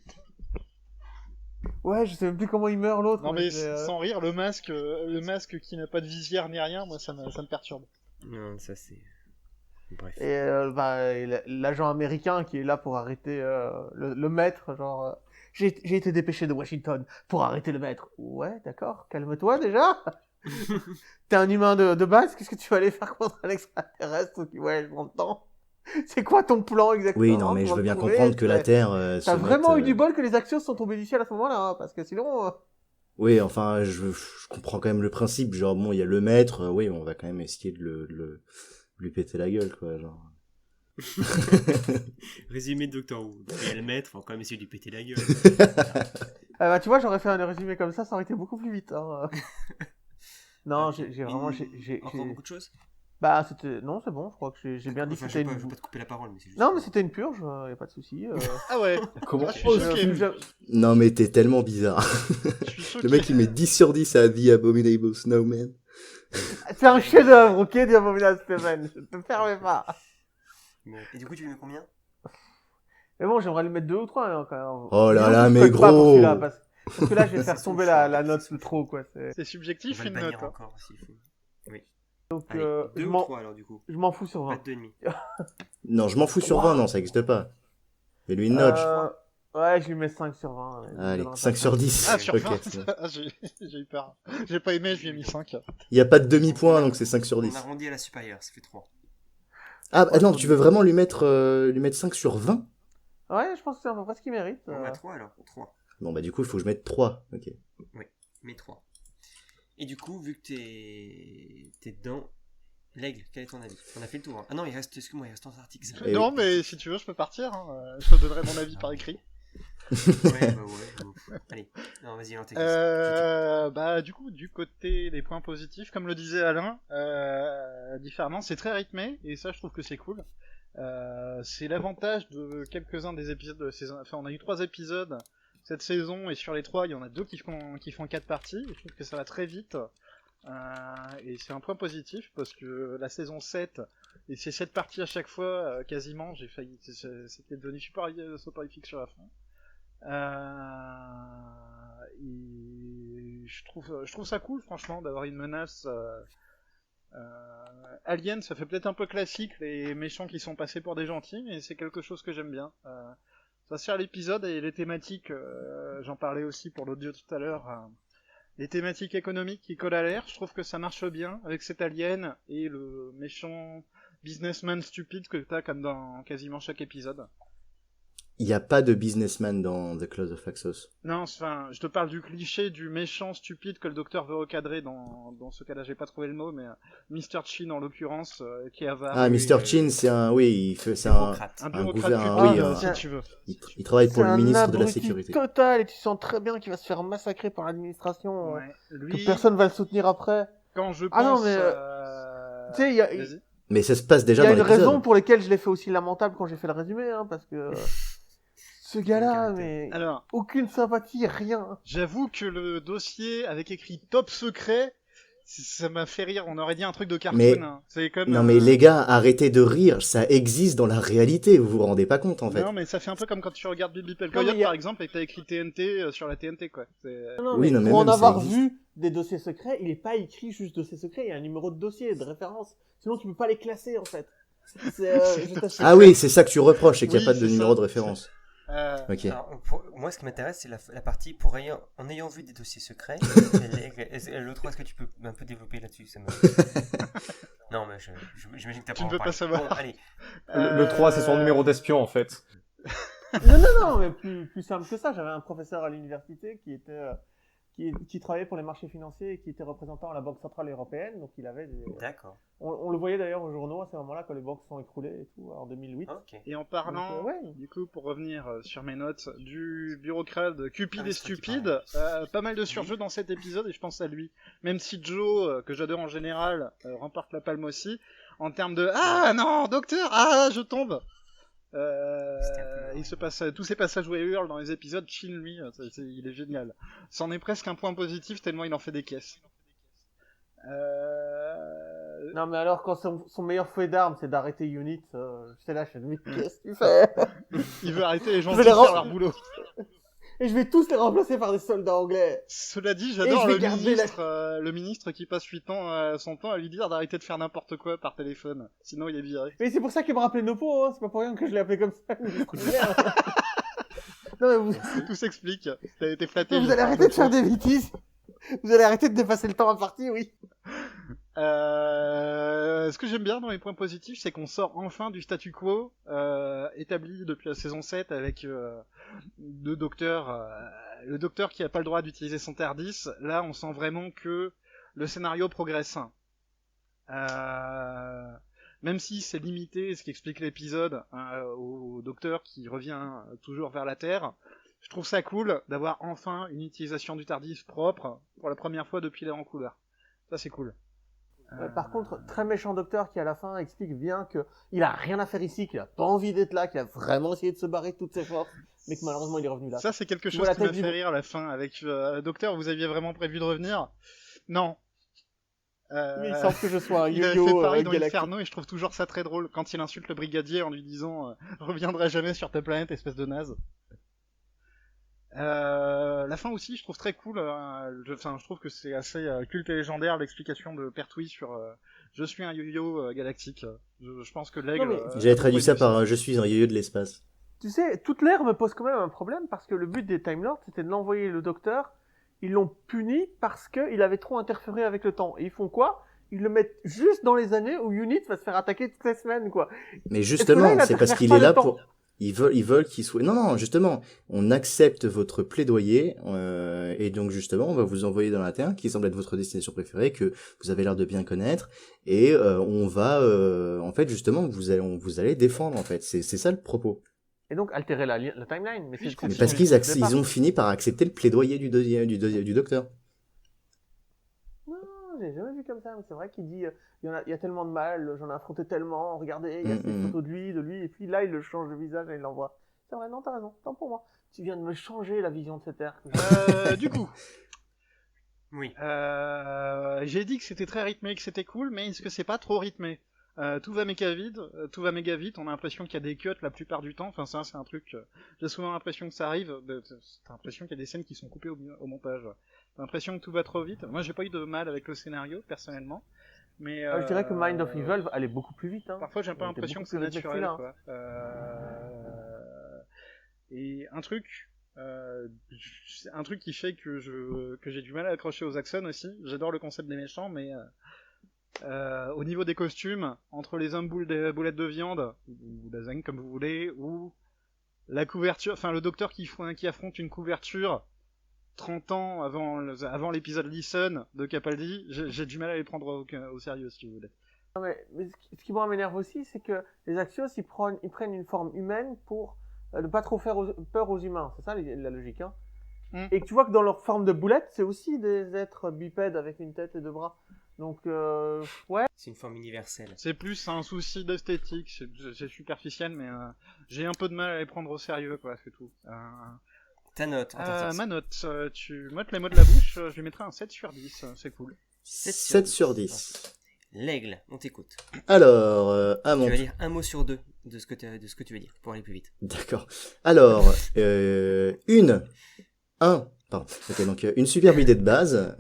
Ouais, je sais même plus comment il meurt l'autre. Non mais c'est, sans rire, le masque qui n'a pas de visière ni rien, moi ça me perturbe. Non, ça c'est. Bref. Et l'agent américain qui est là pour arrêter le maître, genre j'ai été dépêché de Washington pour arrêter le maître. Ouais, d'accord, calme-toi déjà. T'es un humain de base, qu'est-ce que tu vas aller faire contre un extraterrestre qui voyage dans le temps? C'est quoi ton plan exactement? Oui, non, mais je pour veux le bien trouver comprendre que la Ouais. Terre T'as vraiment eu du bol que les Axios sont tombés du ciel à ce moment-là, hein, parce que sinon... Oui, enfin, je comprends quand même le principe. Genre, bon, il y a le maître, oui, on va quand même essayer de lui péter la gueule, quoi, genre. Résumé de Doctor Who. Il y a le maître, faut quand même essayer de lui péter la gueule. bah, tu vois, j'aurais fait un résumé comme ça aurait été beaucoup plus vite. Hein. Non, Ok. j'ai vraiment... Encore beaucoup de choses. Bah, c'était... Non, c'est bon, je crois que j'ai bien dit Enfin, que je vais c'était pas, je vais une... pas te couper la parole, mais c'est juste. Non, mais c'était une purge, y a pas de souci. Ah ouais. Comment Ah, je suis choqué. Non, mais t'es tellement bizarre. Je suis choqué. Le mec, il met 10 sur 10 à The Abominable Snowman. C'est un chef-d'œuvre, ok, The Abominable Snowman. Je te permets pas. Bon. Et du coup, tu lui mets combien? Mais bon, j'aimerais lui mettre 2 ou 3 hein, quand même. Oh là Disons là, que je mais colle pas pour gros. celui-là, parce que là, je vais C'est faire son tomber choix. la note de trop, quoi. C'est On subjectif va le une bannir note. Hein. encore s'il faut. Oui. Donc, Allez, 2 je ou m'en 3 alors du coup. je m'en fous sur Pas 20. de 2,5. Non, je m'en fous sur Wow. 20, non, ça existe pas. Mais lui, une note. Ouais, je lui mets 5 sur 20. Ouais, Allez, je lui 5 sur 10. Ah, sur Ok, 20, c'est bon. ah, j'ai eu peur. J'ai pas aimé, je lui ai mis 5. Il y a pas de demi-point, donc c'est 5 sur On 10. arrondit à la supérieure, ça fait 3. Ah, bah, non, tu veux vraiment lui mettre 5 sur 20? Ouais, je pense que c'est à peu près ce qu'il mérite. On a 3 alors, 3. Bon, bah, du coup, il faut que je mette 3. Ok. Mais 3. Et du coup, vu que t'es dedans, L'aigle, quel est ton avis? On a fait le tour. Hein. Ah non, excuse-moi, il reste Antarctique. Ça. Et Non, oui. mais si tu veux, je peux partir. Hein. Je te donnerai mon avis par écrit. Ouais, bah ouais. Allez, non, vas-y, Antarctique. Bah, du coup, du côté des points positifs, comme le disait Alain, différemment, c'est très rythmé, et ça, je trouve que c'est cool. C'est l'avantage de quelques-uns des épisodes de la saison. Enfin, on a eu 3 épisodes cette saison, et sur les 3, il y en a 2 qui font 4 parties, et je trouve que ça va très vite. Et c'est un point positif, parce que la saison 7, et c'est 7 parties à chaque fois, quasiment, j'ai failli. C'était devenu super soporifique sur la fin. Et je trouve ça cool, franchement, d'avoir une menace. Alien, ça fait peut-être un peu classique, les méchants qui sont passés pour des gentils, mais c'est quelque chose que j'aime bien. Ça sert l'épisode et les thématiques, j'en parlais aussi pour l'audio tout à l'heure, les thématiques économiques qui collent à l'air, je trouve que ça marche bien avec cet alien et le méchant businessman stupide que t'as comme dans quasiment chaque épisode. Il n'y a pas de businessman dans The Claws of Axos. Non, enfin, je te parle du cliché du méchant stupide que le docteur veut recadrer dans ce cas-là, j'ai pas trouvé le mot, mais Mr. Chin en l'occurrence, qui est avare. Ah, oui, Mr. Chin, c'est un, oui, c'est un, Bureaucrate. Un un bureaucrate gouverneur, cupide, oui, si tu veux. il travaille pour C'est le un ministre de la abruti Sécurité. total, et tu sens très bien qu'il va se faire massacrer par l'administration, Ouais. que Lui, personne va le soutenir après. quand je pense... Ah non, mais, tu sais, il y a Vas-y. Mais ça se passe il déjà y a dans une l'épisode. raison pour laquelle je l'ai fait aussi lamentable quand j'ai fait le résumé, hein, parce que ce gars-là, mais Alors, aucune sympathie, rien. j'avoue que le dossier avec écrit top secret, ça m'a fait rire. On aurait dit un truc de cartoon. Mais- Hein. C'est comme. Non mais les gars, arrêtez de rire, ça existe dans la réalité, vous vous rendez pas compte en fait. Non, mais ça fait un peu comme quand tu regardes Bibi Non, mais Coyote il y a- par exemple et que t'as écrit TNT sur la TNT quoi. Non, Oui, mais non, mais pour en même, ça avoir existe. vu des dossiers secrets, il est pas écrit juste dossier secret, il y a un numéro de dossier, de référence. Sinon, tu peux pas les classer, en fait. Je t'assure. Ah oui, c'est ça que tu reproches, c'est qu'il n'y Oui, a pas de c'est numéro ça. de référence. Ok. Alors, moi, ce qui m'intéresse, c'est la partie en ayant vu des dossiers secrets. L'autre, est-ce que tu peux un peu développer là-dessus? Non, mais j'imagine que t'as Tu pas ne peux pas savoir. Bon, allez. Le 3, c'est son numéro d'espion, en fait. Non, mais plus simple que ça. J'avais un professeur à l'université qui était qui travaillait pour les marchés financiers et qui était représentant à la Banque Centrale Européenne. Donc il avait D'accord. on le voyait d'ailleurs aux journaux à ce moment-là quand les banques se sont écroulées et tout en 2008. Ok. Et en parlant, Donc, ouais. du coup, pour revenir sur mes notes, du bureaucrate cupide Ah, et c'est toi qui stupide, pas mal de surjeux dans cet épisode et je pense à lui. Même si Joe, que j'adore en général, remporte la palme aussi, en termes de « Ah non, docteur, ah, je tombe !» il se passe tous ces passages où il hurle dans les épisodes. Chin, lui, il est génial. C'en est presque un point positif tellement il en fait des caisses. Non, mais alors quand son meilleur fait d'armes c'est d'arrêter Unit, j'étais là, je me dis qu'est-ce que tu fais? Il veut arrêter les gens Je de vais les faire rem- leur boulot. Et je vais tous les remplacer par des soldats anglais. Cela dit, Et j'adore je vais le garder ministre, le ministre qui passe son temps à lui dire d'arrêter de faire n'importe quoi par téléphone. Sinon, il est viré. Mais c'est pour ça qu'il me rappelait Nopo, hein. C'est pas pour rien que je l'ai appelé comme ça. Non, mais Tout s'explique. T'as été flatté. vous allez arrêter de faire des bêtises. Vous allez arrêter de dépasser le temps à partir, oui. Ce que j'aime bien dans les points positifs, c'est qu'on sort enfin du statu quo établi depuis la saison 7 avec le docteur qui a pas le droit d'utiliser son TARDIS. Là, on sent vraiment que le scénario progresse. Même si c'est limité, ce qui explique l'épisode, au docteur qui revient toujours vers la Terre, je trouve ça cool d'avoir enfin une utilisation du TARDIS propre pour la première fois depuis l'ère en couleur. Ça, c'est cool. Par contre, très méchant docteur qui à la fin explique bien que il a rien à faire ici, qu'il a pas envie d'être là, qu'il a vraiment essayé de se barrer de toutes ses forces, mais que malheureusement il est revenu là. Ça, c'est quelque Tu chose vois la qui m'a tête du- fait rire à la fin. Avec docteur, vous aviez vraiment prévu de revenir? Non. Mais il semble que je sois un Il avait yo-yo fait pareil dans galactique. Inferno et je trouve toujours ça très drôle quand il insulte le brigadier en lui disant je reviendrai jamais sur ta planète, espèce de naze. La fin aussi, je trouve très cool. Je trouve que c'est assez culte et légendaire l'explication de Pertwee sur je suis un yo-yo galactique. Je pense que l'aigle. Non, mais- J'avais traduit ça par je suis un yo-yo de l'espace. Tu sais, toute l'ère me pose quand même un problème parce que le but des Time Lords c'était de l'envoyer le docteur. Ils l'ont puni parce qu'il avait trop interféré avec le temps. Et ils font quoi? Ils le mettent juste dans les années où Unit va se faire attaquer toutes les semaines, quoi. Mais Est-ce que justement, là, il c'est parce interfère qu'il pas est le là temps pour. Ils veulent qu'il soit. Non, justement, on accepte votre plaidoyer et donc justement, on va vous envoyer dans la Terre, qui semble être votre destination préférée, que vous avez l'air de bien connaître, et on va, en fait, justement, vous allez défendre, en fait. C'est ça le propos. Et donc altérer la timeline. Mais Oui, je c'est comprends. Mais parce c'est- qu'ils c'est le départ. ils ont fini par accepter le plaidoyer du docteur. Non, j'ai jamais vu comme ça. Mais c'est vrai qu'il dit, il y a tellement de mal, j'en ai affronté tellement. Regardez, il y a ces photos de lui, et puis là, il le change de visage et il l'envoie. C'est vrai, non, t'as raison. Tant pour moi. Tu viens de me changer la vision de cette ère. Du coup, Oui. j'ai dit que c'était très rythmé, que c'était cool, mais est-ce que c'est pas trop rythmé? Tout va méga vite, on a l'impression qu'il y a des cuts la plupart du temps, enfin ça c'est un truc, j'ai souvent l'impression que ça arrive, t'as l'impression qu'il y a des scènes qui sont coupées au montage, t'as l'impression que tout va trop vite. Moi j'ai pas eu de mal avec le scénario, personnellement, mais... Je dirais que Mind of Evil allait beaucoup plus vite. Hein. Parfois j'ai un peu Il était l'impression beaucoup que c'est plus rythmé que naturel, celui-là, quoi. Et un truc qui fait que j'ai du mal à accrocher aux Axon aussi. J'adore le concept des méchants, mais au niveau des costumes, entre les hommes boulettes de viande ou lasagne comme vous voulez, ou la couverture, enfin le docteur qui affronte une couverture 30 ans avant l'épisode Listen de Capaldi, j'ai du mal à les prendre au sérieux si vous voulez. Non, mais ce qui m'énerve aussi, c'est que les Axios, ils prennent une forme humaine pour ne pas trop faire peur aux humains. C'est ça la logique, hein. Et que tu vois que dans leur forme de boulette, c'est aussi des êtres bipèdes avec une tête et deux bras. Donc, ouais. C'est une forme universelle. C'est plus un souci d'esthétique, c'est superficiel, mais j'ai un peu de mal à les prendre au sérieux, quoi, c'est tout. Ta note. Ma note, tu m'ôtes les mots de la bouche, je lui mettrai un 7 sur 10, c'est cool. 7 sur 10. L'aigle, on t'écoute. Alors, à Tu mon vas dire un mot sur deux de ce que tu veux dire pour aller plus vite. D'accord. Alors, Ok, donc une superbe idée de base.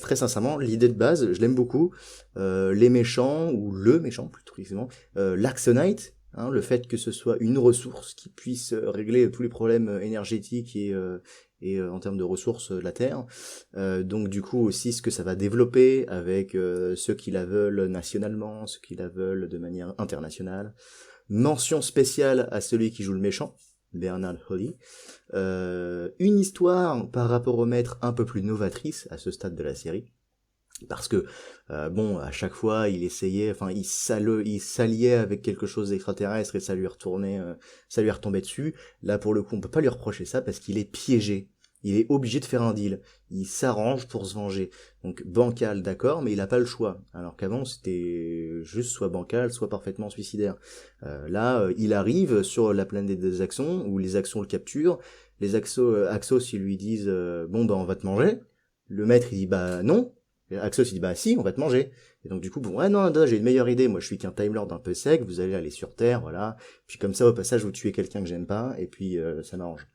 Très sincèrement, l'idée de base, je l'aime beaucoup. Les méchants ou le méchant plus précisément, l'Axonite, Hein, le fait que ce soit une ressource qui puisse régler tous les problèmes énergétiques et en termes de ressources de la Terre. Donc du coup aussi ce que ça va développer avec ceux qui la veulent nationalement, ceux qui la veulent de manière internationale. Mention spéciale à celui qui joue le méchant, Bernard Holly. Une histoire par rapport au maître un peu plus novatrice à ce stade de la série. Parce que à chaque fois il essayait, il s'alliait avec quelque chose d'extraterrestre et ça lui retombait dessus. Là pour le coup on peut pas lui reprocher ça parce qu'il est piégé, il est obligé de faire un deal, il s'arrange pour se venger. Donc bancal d'accord, mais il a pas le choix. Alors qu'avant c'était juste soit bancal, soit parfaitement suicidaire. Il arrive sur la planète des Axons où les Axons le capturent. Les Axos ils lui disent on va te manger. Le maître il dit bah non. Et Axos il dit bah si on va te manger. Et donc du coup non, j'ai une meilleure idée, moi je suis qu'un Time Lord un peu sec, vous allez aller sur Terre, voilà, puis comme ça au passage vous tuez quelqu'un que j'aime pas et puis ça m'arrange.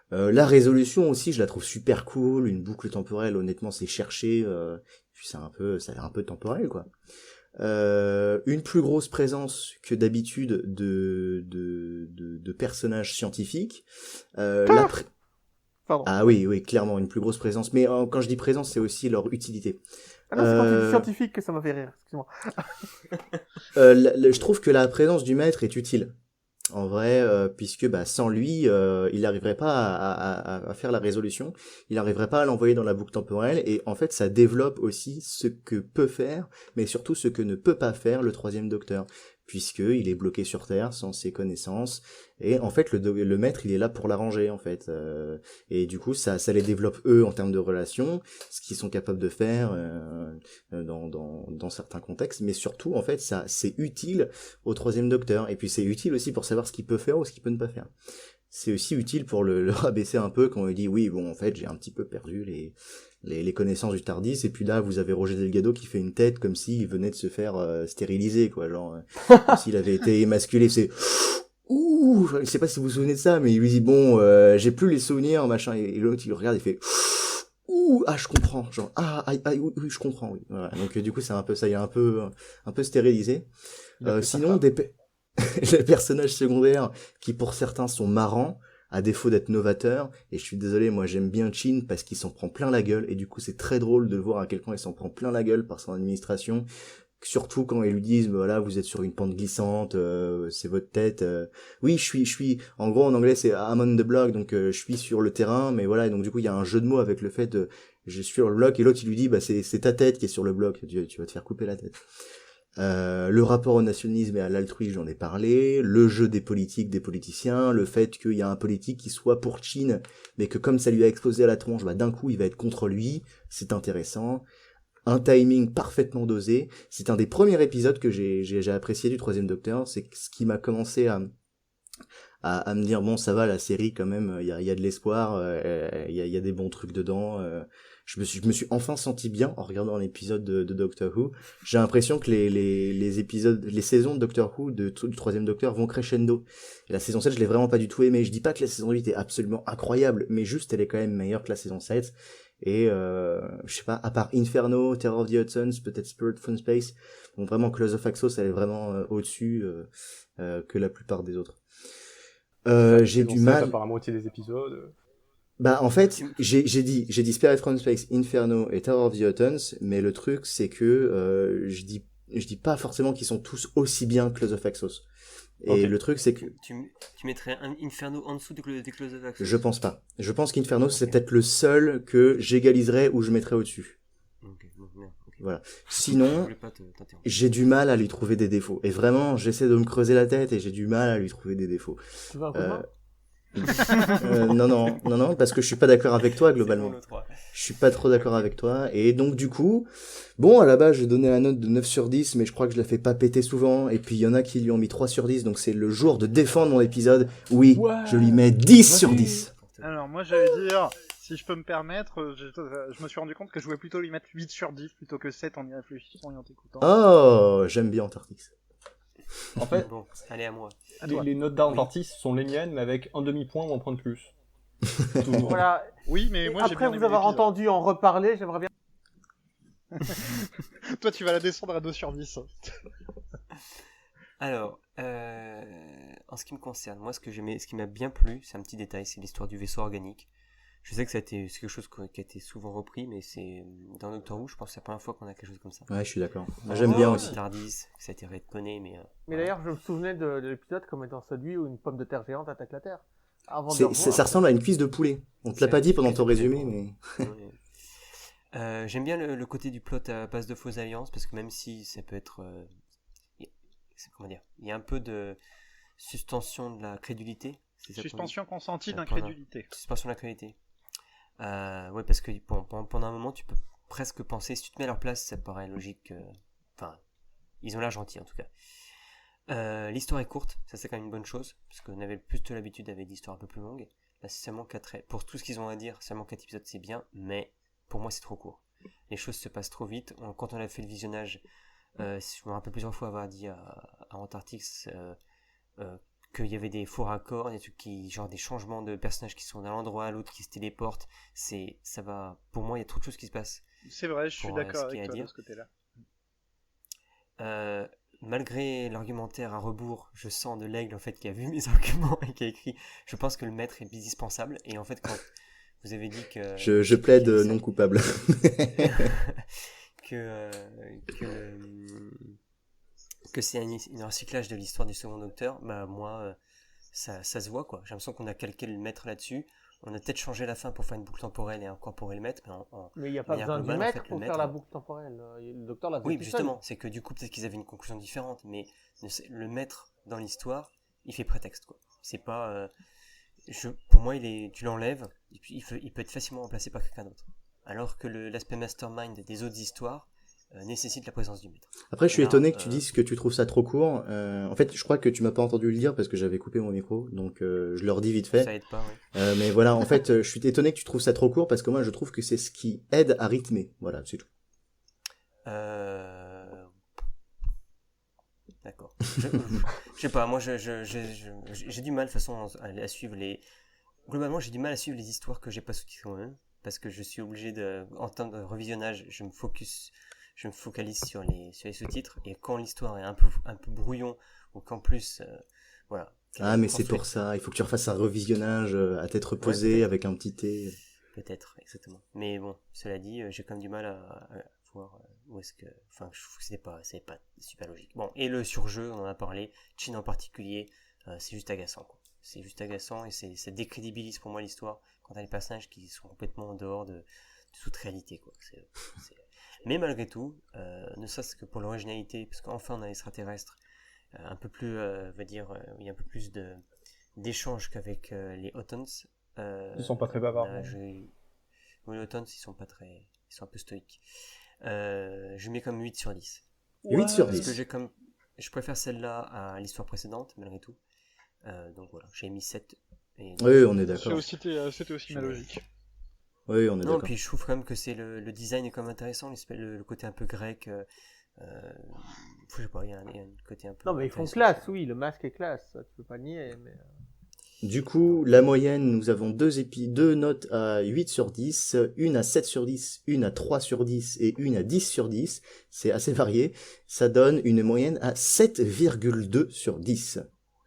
La résolution aussi je la trouve super cool, une boucle temporelle honnêtement c'est cherché, puis ça a l'air un peu temporel quoi. Une plus grosse présence que d'habitude de personnages scientifiques. Pardon. Ah oui, clairement, une plus grosse présence. Mais quand je dis présence, c'est aussi leur utilité. Ah non, c'est quand tu dis scientifique que ça m'a fait rire, excuse-moi. Je trouve que la présence du maître est utile. En vrai, puisque sans lui, il n'arriverait pas à faire la résolution, il n'arriverait pas à l'envoyer dans la boucle temporelle, et en fait ça développe aussi ce que peut faire, mais surtout ce que ne peut pas faire le troisième docteur, puisqu'il est bloqué sur Terre sans ses connaissances, et en fait le maître il est là pour l'arranger en fait, et du coup ça les développe eux en termes de relations, ce qu'ils sont capables de faire dans certains contextes, mais surtout en fait ça c'est utile au troisième docteur, et puis c'est utile aussi pour savoir ce qu'il peut faire ou ce qu'il peut ne pas faire. C'est aussi utile pour le rabaisser un peu quand il dit oui en fait j'ai un petit peu perdu les connaissances du Tardis, et puis là vous avez Roger Delgado qui fait une tête comme s'il venait de se faire stériliser quoi, genre comme s'il avait été émasculé, c'est ouh, je sais pas si vous vous souvenez de ça, mais il lui dit j'ai plus les souvenirs machin, et l'autre il le regarde et fait ouh, je comprends, genre oui, je comprends, oui. Voilà. Donc du coup c'est un peu ça, il est un peu stérilisé. Sinon les personnages secondaires qui pour certains sont marrants à défaut d'être novateurs, et je suis désolé, moi j'aime bien Chin parce qu'il s'en prend plein la gueule, et du coup c'est très drôle de le voir à quel point il s'en prend plein la gueule par son administration, surtout quand ils lui disent voilà vous êtes sur une pente glissante, c'est votre tête, oui je suis en gros en anglais c'est I'm on the block, donc je suis sur le terrain, mais voilà, et donc du coup il y a un jeu de mots avec le fait de je suis sur le bloc, et l'autre il lui dit c'est ta tête qui est sur le bloc, tu vas te faire couper la tête. Le rapport au nationalisme et à l'altruisme, j'en ai parlé, le jeu des politiques, des politiciens, le fait qu'il y a un politique qui soit pour Chin, mais que comme ça lui a explosé à la tronche, d'un coup il va être contre lui, c'est intéressant. Un timing parfaitement dosé, c'est un des premiers épisodes que j'ai apprécié du troisième docteur, c'est ce qui m'a commencé à me dire bon ça va, la série quand même, il y a de l'espoir, il y a des bons trucs dedans. Je me suis enfin senti bien en regardant l'épisode de Doctor Who. J'ai l'impression que les saisons de Doctor Who du troisième Docteur vont crescendo. Et la saison 7, je l'ai vraiment pas du tout aimé. Je dis pas que la saison 8 est absolument incroyable, mais juste elle est quand même meilleure que la saison 7. Et je sais pas, à part Inferno, Terror of the Hudsons, peut-être Spirit from Space, bon vraiment Close of Axos elle est vraiment au-dessus que la plupart des autres. J'ai du mal. À part la moitié des épisodes. En fait, j'ai dit Spirit from Space, Inferno et Tower of the Huttons, mais le truc c'est que je dis pas forcément qu'ils sont tous aussi bien que Close of Axos. Et okay. Le truc c'est que tu mettrais un Inferno en dessous des Close of Axos. Je pense pas. Je pense qu'Inferno c'est peut-être le seul que j'égaliserais ou je mettrais au-dessus. Okay. Voilà. Sinon, j'ai du mal à lui trouver des défauts. Et vraiment, j'essaie de me creuser la tête et j'ai du mal à lui trouver des défauts. Tu veux un coup de main non, parce que je suis pas d'accord avec toi globalement. Je suis pas trop d'accord avec toi, et donc du coup, à la base, j'ai donné la note de 9 sur 10, mais je crois que je la fais pas péter souvent, et puis il y en a qui lui ont mis 3 sur 10, donc c'est le jour de défendre mon épisode. Oui, je lui mets 10 sur 10. Alors moi j'allais dire, si je peux me permettre, je me suis rendu compte que je voulais plutôt lui mettre 8 sur 10 plutôt que 7 en y réfléchissant et en t'écoutant. Oh, j'aime bien Antarctix. En fait, bon, allez à moi. Les notes d'Antarctis sont les miennes, mais avec un demi-point ou un point de plus. Voilà. Oui, mais moi j'ai bien après vous avoir entendu en reparler, j'aimerais bien... Toi tu vas la descendre à 2 sur 10. Alors, en ce qui me concerne, moi, ce qui m'a bien plu, c'est un petit détail, c'est l'histoire du vaisseau organique. Je sais que c'est quelque chose qui a été souvent repris, mais c'est dans Doctor Who, je pense que c'est la première fois qu'on a quelque chose comme ça. Ouais, je suis d'accord. J'aime bien aussi. Tardis, ça a été retconné, mais. Mais d'ailleurs, je me souvenais de l'épisode comme étant celui où une pomme de terre géante attaque la Terre. Avant de Ça revoir. ressemble à une cuisse de poulet. On te l'a pas dit pendant ton résumé, mais... Ouais. J'aime bien le côté du plot à base de fausses alliances, parce que même si ça peut être. Comment dire, il y a un peu de suspension de la crédulité. C'est ça qu'on dit. Suspension consentie d'incrédulité. Suspension de la crédulité. Ouais, parce que pendant un moment, tu peux presque penser, si tu te mets à leur place, ça paraît logique. Enfin, ils ont l'air gentils en tout cas. L'histoire est courte, ça c'est quand même une bonne chose, parce qu'on avait plus de l'habitude avec des histoires un peu plus longues. Là, c'est seulement 4. Pour tout ce qu'ils ont à dire, seulement 4 épisodes, c'est bien, mais pour moi, c'est trop court. Les choses se passent trop vite. Quand on a fait le visionnage, je me rappelle plusieurs fois avoir dit à Antarctix qu'il y avait des faux raccords, des trucs genre des changements de personnages qui sont d'un endroit à l'autre, qui se téléportent. Ça va. Pour moi, il y a trop de choses qui se passent. C'est vrai, je suis Pour, d'accord ce qu'il y a avec à toi dire. de ce côté-là. Malgré l'argumentaire à rebours, je sens de l'aigle en fait qui a vu mes arguments et qui a écrit. Je pense que le maître est indispensable. Et en fait, quand vous avez dit que Je plaide non coupable. que c'est un recyclage de l'histoire du second Docteur, bah moi ça se voit quoi. J'ai l'impression qu'on a calqué le maître là-dessus. On a peut-être changé la fin pour faire une boucle temporelle et incorporer le maître, mais il n'y a pas besoin du maître pour faire la boucle temporelle. Le Docteur l'a fait. Oui, justement, c'est que du coup peut-être qu'ils avaient une conclusion différente, mais le maître dans l'histoire, il fait prétexte quoi. C'est pas pour moi tu l'enlèves et puis il peut être facilement remplacé par quelqu'un d'autre. Alors que l'aspect mastermind des autres histoires nécessite la présence du maître. Après, je suis étonné que tu dises que tu trouves ça trop court. En fait, je crois que tu m'as pas entendu le dire parce que j'avais coupé mon micro, donc je leur dis vite fait. Ça aide pas, oui. Mais voilà, en fait, je suis étonné que tu trouves ça trop court parce que moi, je trouve que c'est ce qui aide à rythmer. Voilà, c'est tout. D'accord. Je sais pas, moi j'ai du mal de toute façon à suivre les. Globalement, j'ai du mal à suivre les histoires que j'ai pas sous-titrées moi-même parce que je suis obligé en termes de revisionnage, je me focalise sur les sous-titres et quand l'histoire est un peu brouillon ou qu'en plus voilà. Ah mais c'est pour ça, il faut que tu refasses un revisionnage à tête reposée avec un petit thé. Peut-être, exactement. Mais bon, cela dit, j'ai quand même du mal à voir où est-ce que. Enfin, je trouve que c'est pas super logique. Bon, et le surjeu, on en a parlé, Chin en particulier, c'est juste agaçant quoi. C'est juste agaçant et ça décrédibilise pour moi l'histoire quand t'as des personnages qui sont complètement en dehors de toute réalité quoi. Mais malgré tout, ne serait-ce que pour l'originalité, parce qu'enfin on a l'extraterrestre, un peu plus, on va dire, il y a un peu plus d'échanges qu'avec les Autons. Ils sont pas très bavards. Oui, les Autons, ils sont un peu stoïques. Je mets comme 8 sur 10. 8 sur 10. Parce que je préfère celle-là à l'histoire précédente, malgré tout. Donc voilà, j'ai mis 7. Oui, on est d'accord. C'était aussi ma logique. Oui, on est d'accord. Non, puis je trouve quand même que le design est quand même intéressant, le côté un peu grec. Je sais pas, il y a un côté un peu. Non, mais ils font classe, oui, le masque est classe, ça, tu peux pas nier. Mais... Du coup, la moyenne, nous avons deux notes à 8 sur 10, une à 7 sur 10, une à 3 sur 10 et une à 10 sur 10. C'est assez varié. Ça donne une moyenne à 7,2 sur 10.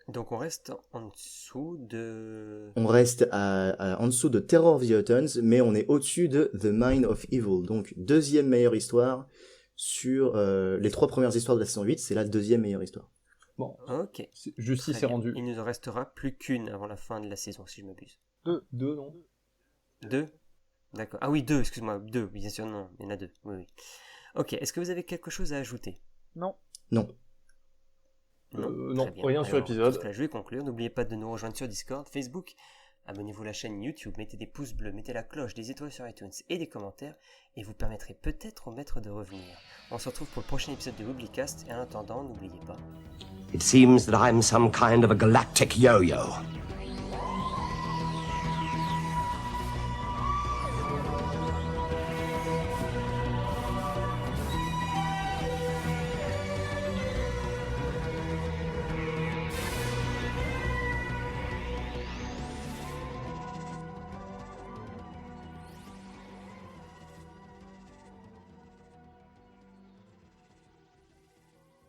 Donc on reste en dessous de... On reste en dessous de Terror of the Autons, mais on est au-dessus de The Mind of Evil. Donc, deuxième meilleure histoire sur les 3 premières histoires de la saison 8, c'est la deuxième meilleure histoire. Bon, ok. Justice est rendue. Il ne nous restera plus qu'une avant la fin de la saison, si je m'abuse. Deux, non 2 D'accord. Ah oui, 2, excuse-moi. 2, bien sûr, non. Il y en a 2. Oui, oui. Ok, est-ce que vous avez quelque chose à ajouter ? Non. Non. Non, rien sur l'épisode. Je vais conclure. N'oubliez pas de nous rejoindre sur Discord, Facebook. Abonnez-vous à la chaîne YouTube, mettez des pouces bleus, mettez la cloche, des étoiles sur iTunes et des commentaires, et vous permettrez peut-être au maître de revenir. On se retrouve pour le prochain épisode de Weeblycast, et en attendant, n'oubliez pas... It seems that I'm some kind of a galactic yo-yo.